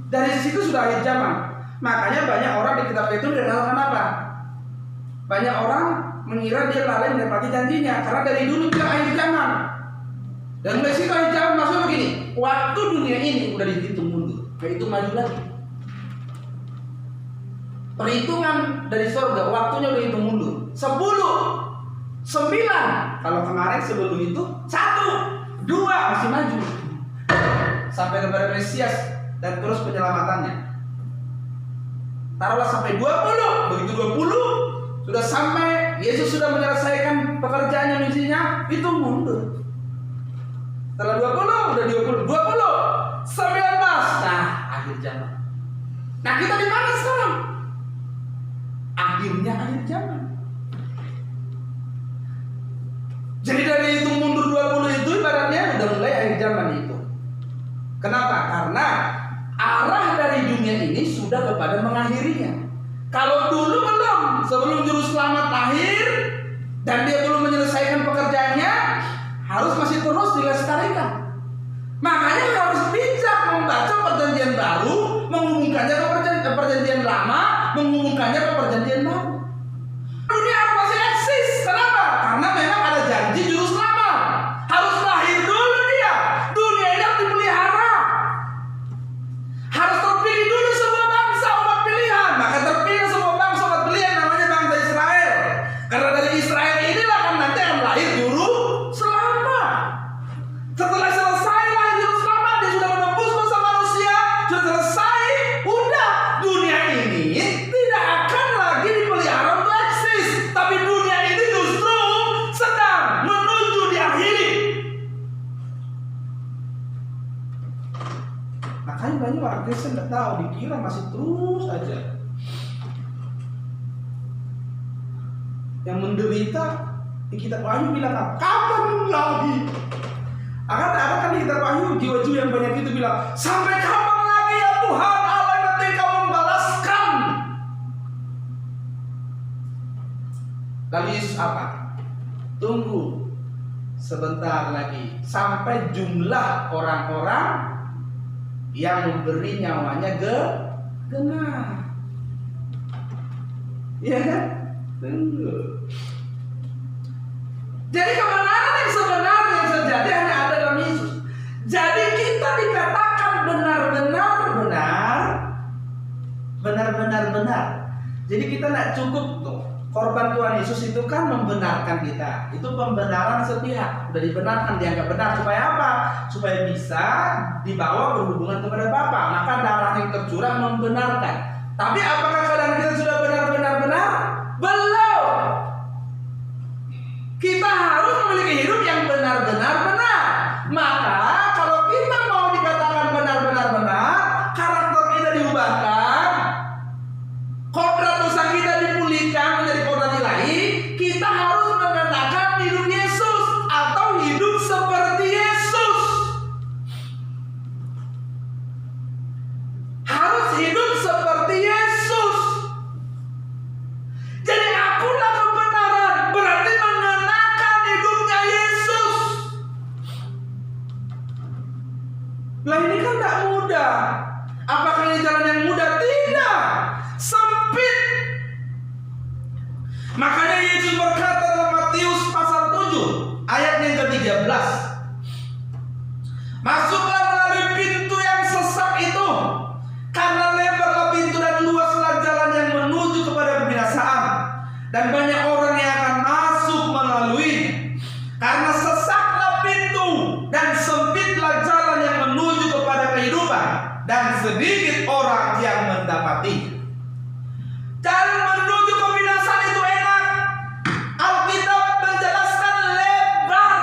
S2: Dari situ sudah akhir zaman. Makanya banyak orang di kitab itu dikatakan apa? Banyak orang mengira dia lalai mendapati janjinya karena dari dulu dia akhir zaman. Dan mulai situ akhir zaman maksudnya begini. Waktu dunia ini udah dihitung mundur, itu maju lagi. Perhitungan dari surga waktunya udah hitung mundur. 10, 9. Kalau kemarin sebelum itu 1, 2 masih maju sampai kepada Mesias dan terus penyelamatannya. Taruhlah sampai 20. Begitu 20 sudah sampai, Yesus sudah menyelesaikan pekerjaannya, misinya, itu mundur. Setelah 20 udah 20, 19. Nah, akhir zaman. Nah, kita di mana sekarang? Akhirnya akhir zaman. Jadi dari hitung mundur 20 itu ibaratnya udah mulai akhir zaman itu. Kenapa? Karena arah dari dunia ini sudah kepada mengakhirinya. Kalau dulu belum, sebelum juru selamat lahir dan dia belum menyelesaikan pekerjaannya, harus masih terus dilestarikan. Makanya harus bijak membaca perjanjian baru, menghubungkannya ke perjanjian lama, menghubungkannya ke perjanjian baru. Dunia harus masih eksis. Kenapa? Karena memang ada janji juru selamat. Harus lahir dulu dia. Dunia ini harus dipelihara. Harus terpilih dulu sebuah bangsa, umat pilihan. Maka terpilih sebuah bangsa, umat pilihan, namanya bangsa Israel. Karena dari Israel inilah kan nanti akan lahir juru selamat. Setelah selesai lahir juru selamat, dia sudah menembus dosa manusia, sudah selesai, udah. Dunia ini tidak akan lagi dipelihara untuk eksis, tapi dunia ini justru sedang menuju diakhiri. Makanya banyak orang Kristen nggak tahu, dikira masih terus aja. yang menderita, di kitab Wahyu bilang apa? Kapan lagi? Ada kan di kitab Wahyu jiwa-jiwa yang banyak itu bilang, sampai kapan lagi ya Tuhan Allah ketika membalaskan? Lalu Yesus apa? Tunggu sebentar lagi sampai jumlah orang-orang yang memberi nyawanya genap. Iya kan? Tunggu. Jadi kebenaran yang sebenarnya yang terjadi hanya ada dalam Yesus. Jadi kita dikatakan benar. Jadi kita tidak cukup tuh. Korban Tuhan Yesus itu kan membenarkan kita. Itu pembenaran sepihak. Sudah dibenarkan, dianggap benar. Supaya apa? Supaya bisa dibawa berhubungan kepada Bapa. Maka darah yang tercurah membenarkan. Tapi apakah keadaan kita sudah benar-benar? Belum. Kita harus memiliki hidup yang benar-benar benar. Maka kalau kita mau dikatakan benar-benar benar, karakter kita diubahkan, kodrat dosa kita dipulihkan menjadi kodrat ilahi, kita harus mengenakan hidup Yesus atau hidup seperti Yesus. Harus hidup seperti Yesus. Jadi akulah kebenaran, berarti mengenakan hidupnya Yesus. Lah ini kan tidak mudah. Apakah ini jalan yang mudah? Tidak. Sempit. Makanya Yesus berkata dalam Matius pasal 7 ayat yang ke-13, masuklah melalui pintu yang sesak itu, karena lebarlah pintu dan luaslah jalan yang menuju kepada kebinasaan, dan banyak orang yang akan masuk melaluinya. Karena sesaklah pintu dan sempitlah jalan yang menuju kepada kehidupan, dan sedikit orang yang mendapatinya. Jalan menuju kebinasaan itu enak. Alkitab menjelaskan lebar.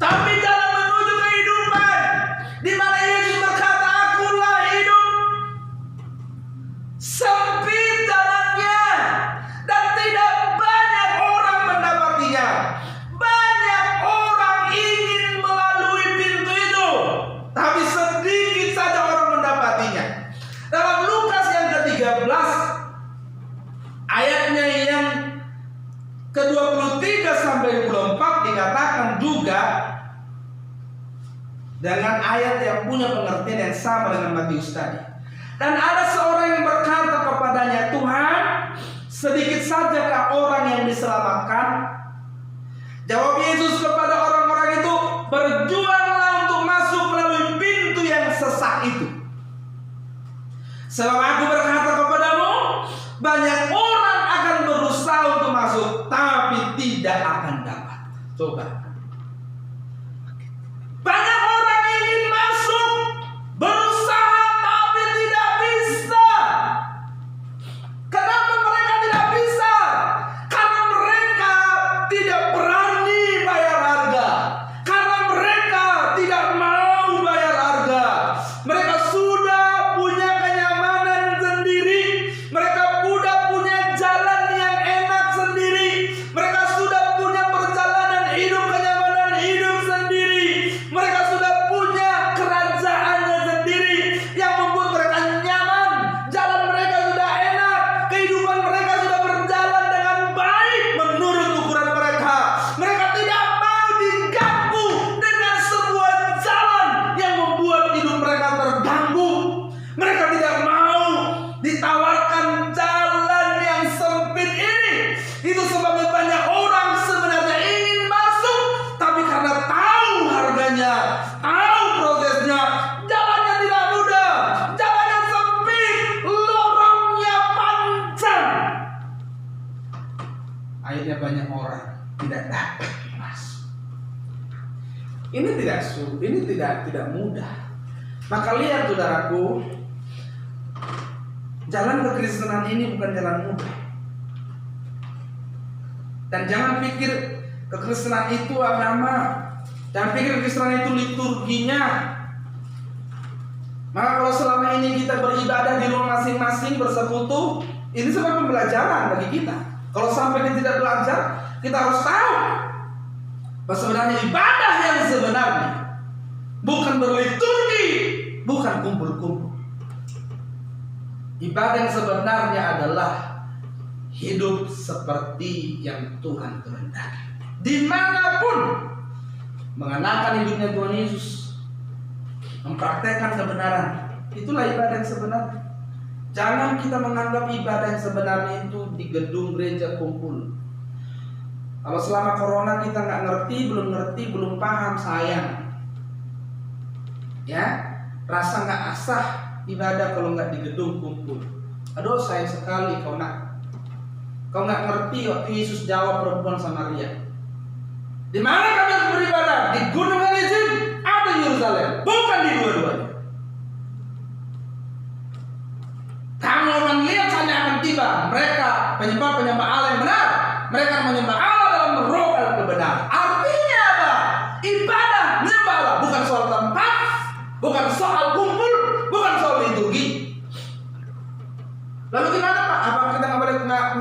S2: Tapi jalan menuju kehidupan, di mana Yesus berkata, akulah hidup, sempit jalannya dan tidak banyak orang mendapatinya. Banyak orang ingin melalui pintu itu, tapi sedikit saja orang mendapatinya. Dalam Lukas yang ke-13 ayatnya yang ke-23 sampai 24 dikatakan juga dengan ayat yang punya pengertian yang sama dengan Matius tadi. Dan ada seorang yang berkata kepadanya, Tuhan, sedikit sajakah orang yang diselamatkan? Jawab Yesus kepada orang-orang itu, berjuanglah untuk masuk melalui pintu yang sesak itu. Sebab aku berkata kepadamu, banyak orang akan berusaha untuk masuk, tapi tidak akan dapat. Coba. Banyak orang ingin masuk, berusaha, tapi tidak bisa. Kenapa mereka tidak bisa? Karena mereka tidak berani bayar harga. Karena mereka tidak mau bayar harga. Mereka sudah punya kenyamanan sendiri. Mereka sudah punya jalan yang enak sendiri. Mereka sudah punya perjalanan hidup, kenyamanan hidup sendiri. Mereka sudah punya kerajaannya sendiri yang membuat mereka nyaman. Jalan mereka sudah enak. Kehidupan mereka sudah berjalan dengan baik menurut ukuran mereka. Mereka tidak mau diganggu dengan sebuah jalan yang membuat hidup mereka terganggu. Mereka tidak mau ditawarkan jalan yang sempit ini. Itu sebabnya banyak orang sebenarnya ingin masuk, tapi karena tahu harganya, tahu prosesnya, jalannya tidak mudah, jalannya sempit, lorongnya panjang. Akhirnya banyak orang tidak dapat masuk. Ini tidak mudah. Maka lihat saudaraku, jalan kekristenan ini bukan jalan mudah. Dan jangan pikir kekristenan itu agama. Jangan pikir kekristenan itu liturginya. Maka kalau selama ini kita beribadah di rumah masing-masing bersekutu, Ini sebagai pembelajaran bagi kita. Kalau sampai kita tidak belajar, kita harus tahu bahwa sebenarnya ibadah yang sebenarnya bukan berliturgi, bukan kumpul-kumpul. Ibadah yang sebenarnya adalah hidup seperti yang Tuhan kehendaki. Dimanapun mengenakan hidupnya Tuhan Yesus, mempraktekkan kebenaran, itulah ibadah yang sebenarnya. Jangan kita menganggap ibadah yang sebenarnya itu di gedung gereja kumpul. Kalau selama corona kita nggak ngerti, belum paham, sayang. Ya, rasa nggak asah ibadah kalau nggak di gedung kumpul. Aduh, sayang sekali kau nggak ngerti waktu Yesus jawab perempuan Samaria. Di mana kami harus beribadah? Di Gunung Gerizim atau Yerusalem? Bukan di dua-duanya. Kamu akan lihat saatnya akan tiba. Mereka penyembah Allah yang benar. Mereka akan menyembah Allah dalam roh dan kebenaran. Artinya apa? Ibadah menyembah Allah bukan soal tempat, bukan soal kumpul, bukan soal liturgi. Lalu gimana Pak? Apa kita nggak boleh?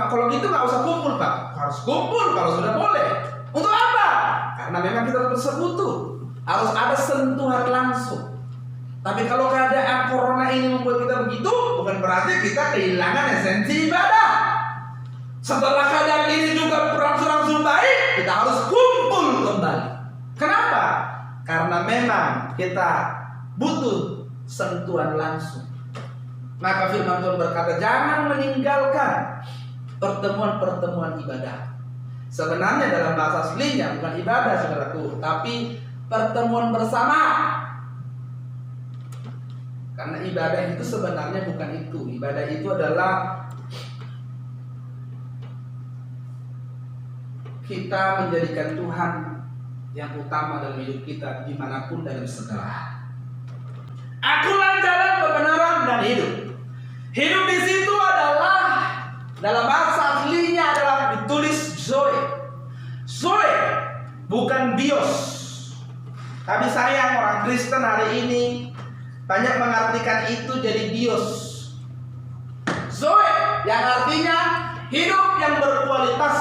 S2: Kalau gitu nggak usah kumpul Pak. Harus kumpul kalau sudah boleh. Untuk apa? Karena memang kita bersekutu. Harus ada sentuhan langsung. Tapi kalau keadaan corona ini membuat kita begitu, bukan berarti kita kehilangan esensi ibadah. Setelah keadaan ini juga berangsur-angsur baik, kita harus kumpul kembali. Kenapa? Karena memang kita butuh sentuhan langsung. Maka firman Tuhan berkata, jangan meninggalkan pertemuan-pertemuan ibadah. Sebenarnya dalam bahasa aslinya bukan ibadah saudaraku, tapi pertemuan bersama. Karena ibadah itu sebenarnya bukan itu. Ibadah itu adalah kita menjadikan Tuhan yang utama dalam hidup kita dimanapun dalam segala. Akulah jalan, kebenaran, dan hidup. Hidup di situ adalah dalam bahasa aslinya adalah ditulis Zoe. Zoe bukan bios. Tapi sayang orang Kristen hari ini banyak mengartikan itu jadi bios. Zoe yang artinya hidup yang berkualitas.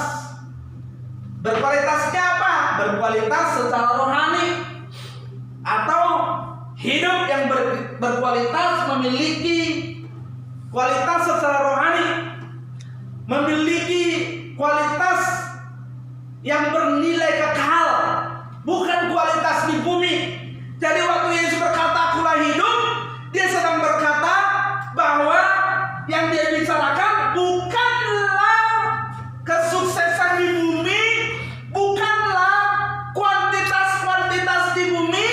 S2: Berkualitasnya apa? Berkualitas secara rohani. Atau hidup yang berkualitas memiliki kualitas secara rohani. Memiliki kualitas yang bernilai kekal. Bukan kualitas di bumi. Jadi waktu Yesus berkata akulah hidup, dia sedang berkata bahwa yang dia bicarakan bukanlah kesuksesan di bumi, bukanlah kuantitas-kuantitas di bumi,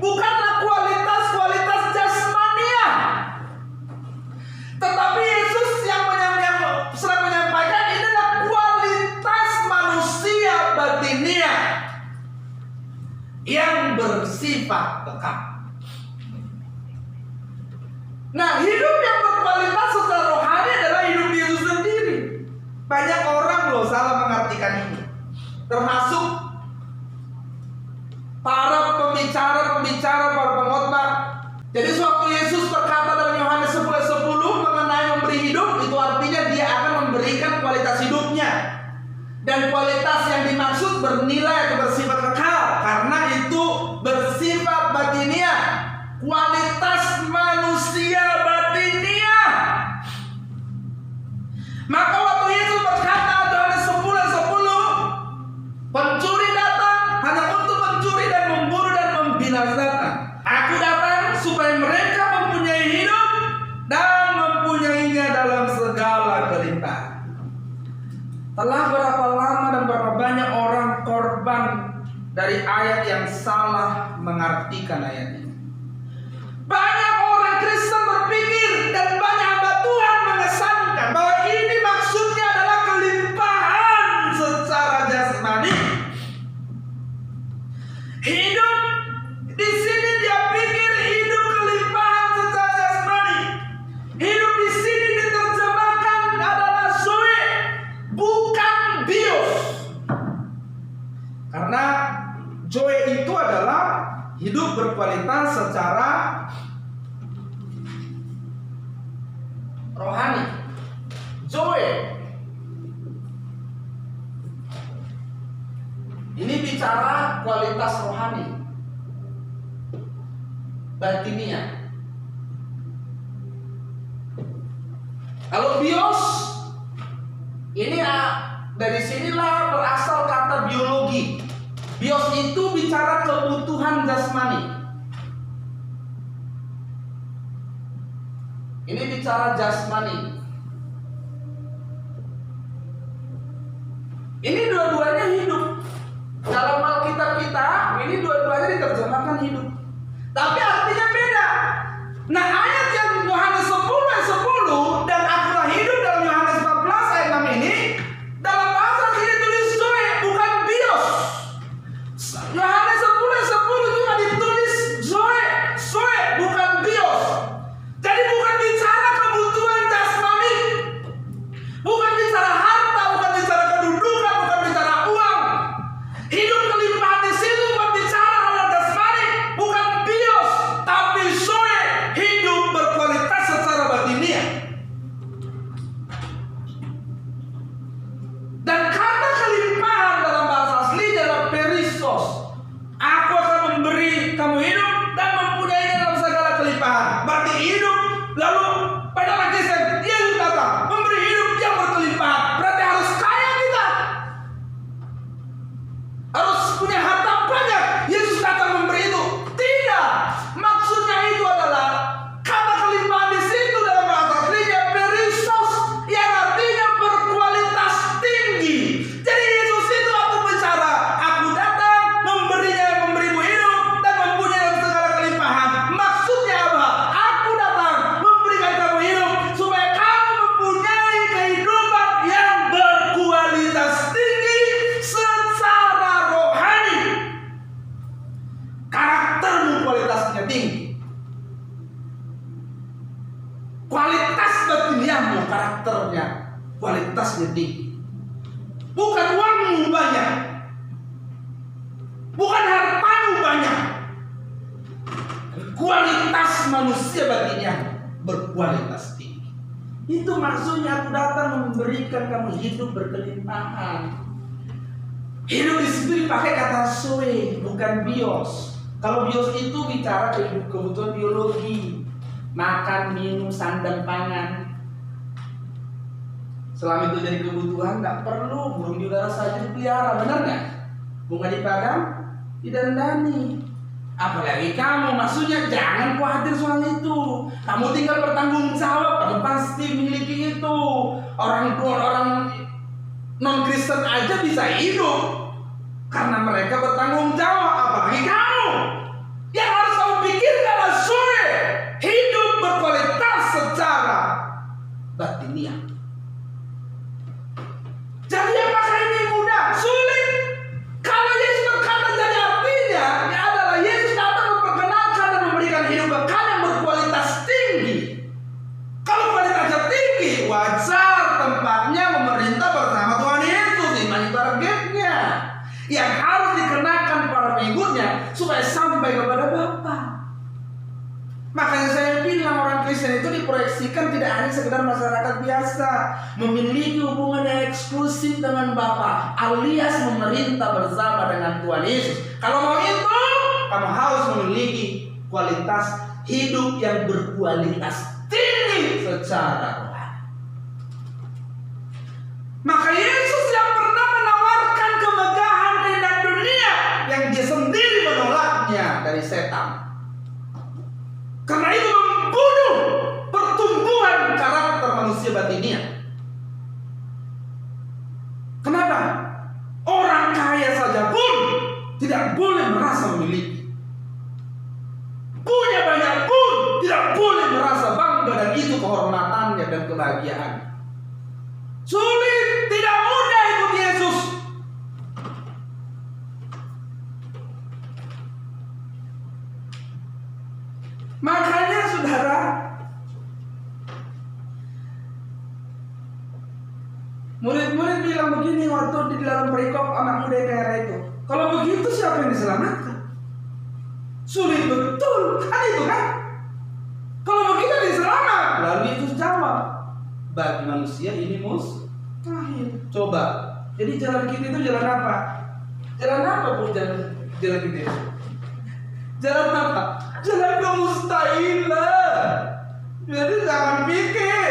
S2: bukanlah kualitas-kualitas jasmania. Tetapi Yesus yang sedang menyampaikan ini adalah kualitas manusia batinia yang bersifat kekal. Nah, hidup yang berkualitas secara rohani adalah hidup Yesus sendiri. Banyak orang loh salah mengartikan ini, termasuk para pembicara, para pengkhotbah. Jadi sewaktu Yesus berkata dalam Yohanes 10:10 mengenai memberi hidup, itu artinya dia akan memberikan kualitas hidupnya. Dan kualitas yang dimaksud bernilai atau bersifat kekal, karena itu bersifat batinia, kualitas manusia batinia. Maka waktu Yesus berkata Yohanes 10:10, pencuri datang hanya untuk mencuri dan membunuh dan membinasakan. Aku datang supaya mereka mempunyai hidup dan mempunyainya dalam segala kelimpahan. Telah berapa lama dan berapa banyak orang korban dari ayat yang salah mengartikan ayat ini. Banyak orang Kristen berpikir dan banyak hamba Tuhan mengesankan bahwa ini maksudnya adalah kelimpahan secara jasmani. Hidup di sini dia pikir hidup kelimpahan secara jasmani. Hidup di sini diterjemahkan adalah zoe, bukan bios. Karena zoe itu adalah hidup berkualitas secara rohani. Zoe. Ini bicara kualitas rohani, batiniah. Kalau bios, ini dari sinilah berasal kata biologi. Bios itu bicara kebutuhan jasmani. Ini bicara jasmani. Ini dua-duanya hidup. Dalam Alkitab kita, ini dua-duanya diterjemahkan hidup. Tapi artinya beda. Nah, ayat yang Yohanes 10 ayat 10 dan akulah hidup dalam Yohanes 14 ayat 6 ini, dalam bahasa sini tulis zoe, bukan bios. Yohanes 10 ayat 10 juga ditulis zoe, zoe, bukan bios. Jadi bukan bicara kebutuhan jasmani, bukan bicara harta, bukan bicara kedudukan, bukan bicara uang. Hidup kelimpahan di situ bukan bicara hal jasmani, bukan bios, tapi zoe, hidup berkualitas secara batiniah. Dan kata kelimpahan dalam bahasa asli adalah perissos. Aku akan memberi kamu hidup dan mempunyai dalam segala kelimpahan. Berarti hidup, lalu pada lagi Yesus datang memberi hidup yang berkelimpahan. Berarti harus kaya kita, harus punya harta banyak. Yesus datang memberi itu. Tidak. Maksudnya itu adalah kata kelimpahan di situ dalam bahasa aslinya perissos, yang artinya berkualitas tinggi. Jadi Yesus itu waktu bicara, aku datang memberimu hidup dan mempunyai segala kelimpahan. Maksudnya apa? Aku datang memberikan kamu hidup supaya kamu mempunyai kehidupan yang berkualitas tinggi secara rohani. Karaktermu kualitasnya tinggi. Kualitas batiniahmu, karakternya kualitasnya tinggi. Bukan uangmu banyak, bukan hartamu banyak. Kualitas manusia batiniah berkualitas tinggi. Itu maksudnya aku datang memberikan kamu hidup berkelimpahan. Hidup di situ dipakai kata zoe, bukan bios. Kalau bios itu bicara kebutuhan biologi, makan, minum, sandang, pangan. Selama itu jadi kebutuhan, nggak perlu burung di udara saja dipelihara, benar nggak? Bunga di padang didandani. Apalagi kamu, maksudnya jangan khawatir soal itu. Kamu tinggal bertanggung jawab, kamu pasti memiliki itu. Orang non Kristen aja bisa hidup karena mereka bertanggung jawab. Apalagi kamu yang harus kamu pikirkan adalah zoe, hidup berkualitas secara batiniah. Jadi apakah ini mudah? Sulit. Kalau Yesus berkata jadi artinya ya adalah Yesus datang memperkenalkan dan memberikan hidup kekal yang berkualitas tinggi. Kalau kualitasnya tinggi, wajar tempatnya memerintah bersama Tuhan Yesus. Ini targetnya yang harus dikenakan para pengikutnya supaya sampai kepada Bapa. Makanya saya bilang orang Kristen itu diproyeksikan tidak hanya sekedar masyarakat biasa, memiliki hubungan yang eksklusif dengan Bapa, alias memerintah bersama dengan Tuhan Yesus. Kalau mau itu, kamu harus memiliki kualitas hidup yang berkualitas tinggi secara rohani. Maka Yesus yang pernah menawarkan kemegahan keindahan dunia yang dia sendiri menolaknya dari setan. Karena itu membunuh pertumbuhan karakter manusia batiniah. Kenapa? Orang kaya saja pun tidak boleh merasa memiliki. Punya banyak pun tidak boleh merasa bangga, dan itu kehormatannya dan kebahagiaannya. Sulit, tidak mudah ikut Yesus. Makanya saudara, murid-murid bilang begini waktu di dalam perikop anak muda kaya itu, kalau begitu siapa yang diselamatkan? Sulit betul, kan itu kan? Kalau begitu diselamat. Lalu Yesus jawab, bagi manusia ini mustahil. Coba. Jadi jalan kita itu jalan apa? Jalan apa Bu jalan kita? Jalan apa? Jalan kemustahilan. Jadi jangan pikir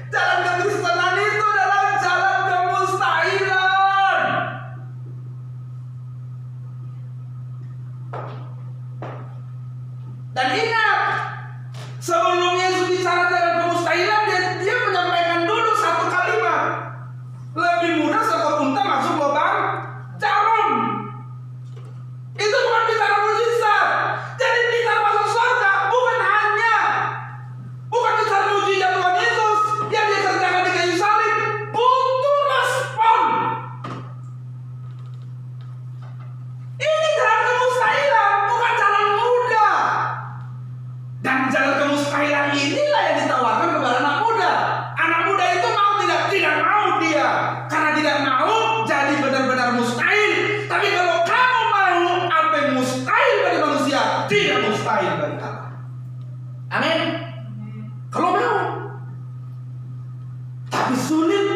S2: jalan kekristenan itu adalah jalan kemustahilan. Dan ingat, sebelum Yesus bicara jalan kemustahilan, dia menyampaikan dulu satu kalimat. Lebih mudah seekor unta masuk lubang jarum. Itu bukan bicara mujizat. Jadi bicara masuk surga bukan bicara mujizat Tuhan Yesus yang dia kerjakan di kayu salib. Butuh respon. Ini jalan kemustahilan, bukan jalan mudah. Dan jalan kemustahilan inilah yang ditawarkan kepada anak muda. Anak muda itu mau tidak mau dia. Karena tidak mau jadi benar-benar mustahil. Tapi kalau kamu mau, apa yang mustahil bagi manusia tidak mustahil bagi Allah. Amin. Kalau mau. Tapi sulit.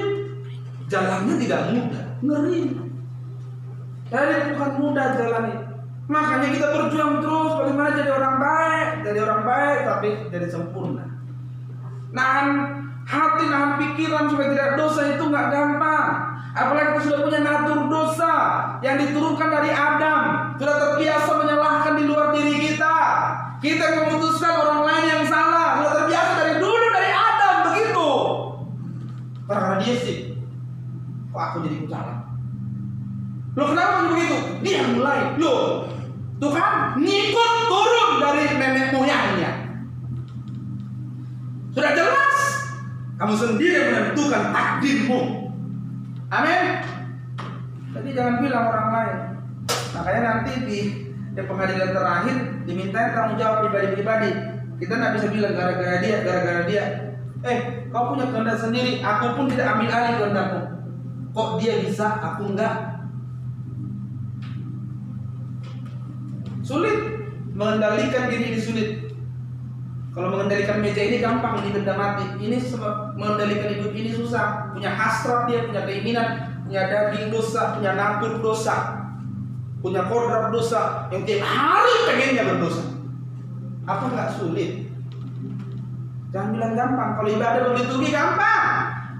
S2: Jalannya tidak mudah. Ngeri. Jadi bukan mudah jalannya. Makanya kita berjuang terus bagaimana jadi orang baik tapi jadi sempurna. Nahan hati, nahan pikiran supaya tidak dosa itu nggak gampang. Apalagi kita sudah punya natur dosa yang diturunkan dari Adam, sudah terbiasa menyalahkan di luar diri kita. Kita memutuskan orang lain yang salah, sudah terbiasa dari dulu dari Adam begitu. Karena dia sih, kok aku jadi salah? Loh kenapa begitu? Dia mulai. Loh, Tuhan ngikut turun dari nenek moyangnya. Sudah jelas, kamu sendiri menentukan takdirmu. Amin. Jadi jangan bilang orang lain. Makanya nanti di pengadilan terakhir dimintain tanggung jawab pribadi-pribadi. Kita nggak bisa bilang gara-gara dia. Kau punya kehendak sendiri, aku pun tidak ambil alih kehendakmu. Kok dia bisa, aku enggak? Sulit mengendalikan diri ini sulit. Kalau mengendalikan meja ini gampang, ini benda mati. Ini mengendalikan hidup ini susah. Punya hasrat dia, punya keinginan, punya daging dosa, punya natur dosa, punya kodrat dosa yang tiap hari pengennya berdosa. Apa nggak sulit? Jangan bilang gampang. Kalau ibadah begitu gampang.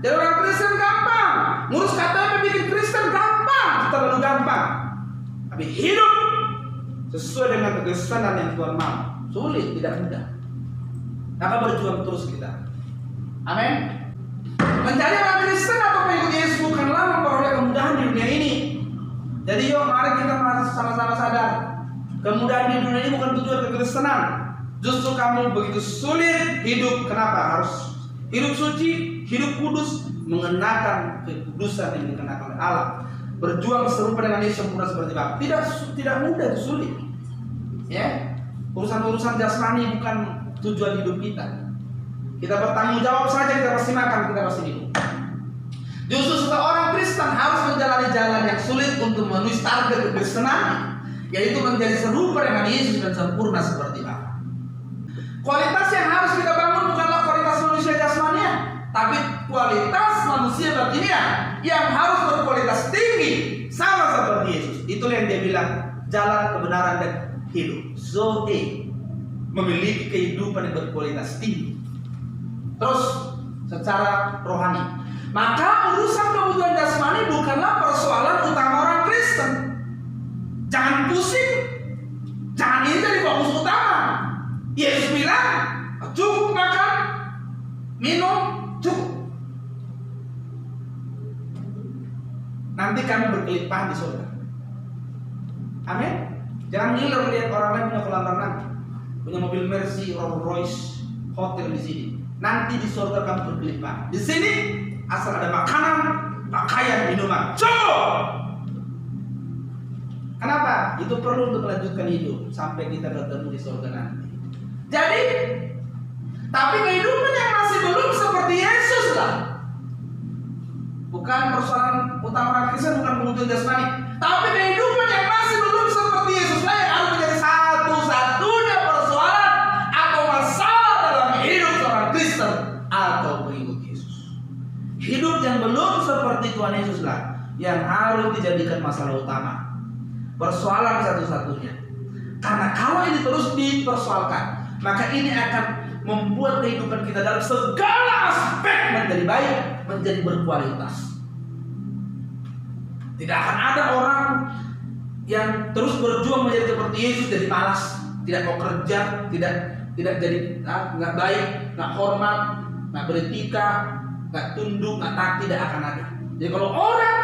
S2: Jadi orang Kristen gampang. Ngurus KTP bikin Kristen gampang, terlalu gampang. Tapi hidup sesuai dengan kekristenan yang Tuhan mau sulit, tidak mudah. Maka berjuang terus kita. Amin. Menjadi orang Kristen atau pengikut Yesus bukanlah memperoleh kemudahan di dunia ini. Jadi yuk mari kita sama-sama sadar, kemudahan di dunia ini bukan tujuan kekristenan. Justru kamu begitu sulit hidup. Kenapa? Harus hidup suci, hidup kudus, mengenakan kekudusan yang dikenakan oleh Allah. Berjuang serupa dengan Yesus sempurna seperti Bapa. Tidak mudah, itu sulit. Ya, urusan-urusan jasmani bukan tujuan hidup kita. Kita bertanggung jawab saja, kita pasti makan, kita pasti minum. Justru seorang Kristen harus menjalani jalan yang sulit untuk memenuhi target kekristenan, yaitu menjadi serupa dengan Yesus dan sempurna seperti Bapa. Kualitas yang harus kita bangun bukanlah kualitas manusia jasmania, tapi kualitas manusia batinnya yang harus berkualitas tinggi sama seperti Yesus. Itulah yang dia bilang jalan kebenaran dan hidup. Zoe, memiliki kehidupan yang berkualitas tinggi. Terus secara rohani, maka urusan kebutuhan jasmani bukanlah persoalan utama orang Kristen. Jangan pusing, jangan ini jadi fokus utama. Yesus bilang cukup makan, minum, cukup. Nanti kami berkelimpahan di surga. Amin. Jangan ngiler lihat orang lain punya kolam renang, punya mobil Mercy, Rolls Royce, hotel di sini. Nanti di surga kamu berkelimpahan. Di sini asal ada makanan, pakaian, minuman, cukup. Kenapa? Itu perlu untuk melanjutkan hidup sampai kita bertemu di surga nanti. Jadi, tapi kehidupan yang masih belum seperti Yesus lah. Bukan persoalan utama orang Kristen, bukan kebutuhan jasmani, tapi kehidupan yang masih belum seperti Yesus lah yang harus menjadi satu-satunya persoalan atau masalah dalam hidup seorang Kristen atau pengikut Yesus. Tuhan Yesus lah yang harus dijadikan masalah utama, persoalan satu-satunya. Karena kalau ini terus dipersoalkan, maka ini akan membuat kehidupan kita dalam segala aspek menjadi baik, menjadi berkualitas. Tidak akan ada orang yang terus berjuang menjadi seperti Yesus jadi malas, tidak mau kerja, tidak jadi nggak baik, nggak hormat, nggak beretika, nggak tunduk, nggak taat, tidak akan ada. Jadi kalau orang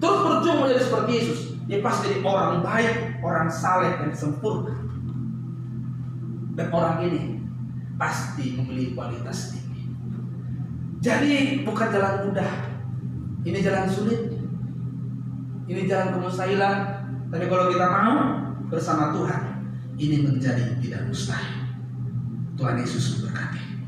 S2: terus berjuang menjadi seperti Yesus, dia pasti jadi orang baik, orang saleh dan sempurna. Dan orang ini pasti memiliki kualitas tinggi. Jadi bukan jalan mudah, ini jalan sulit, ini jalan kemustahilan. Tapi kalau kita mau bersama Tuhan, ini menjadi tidak mustahil. Tuhan Yesus memberkati.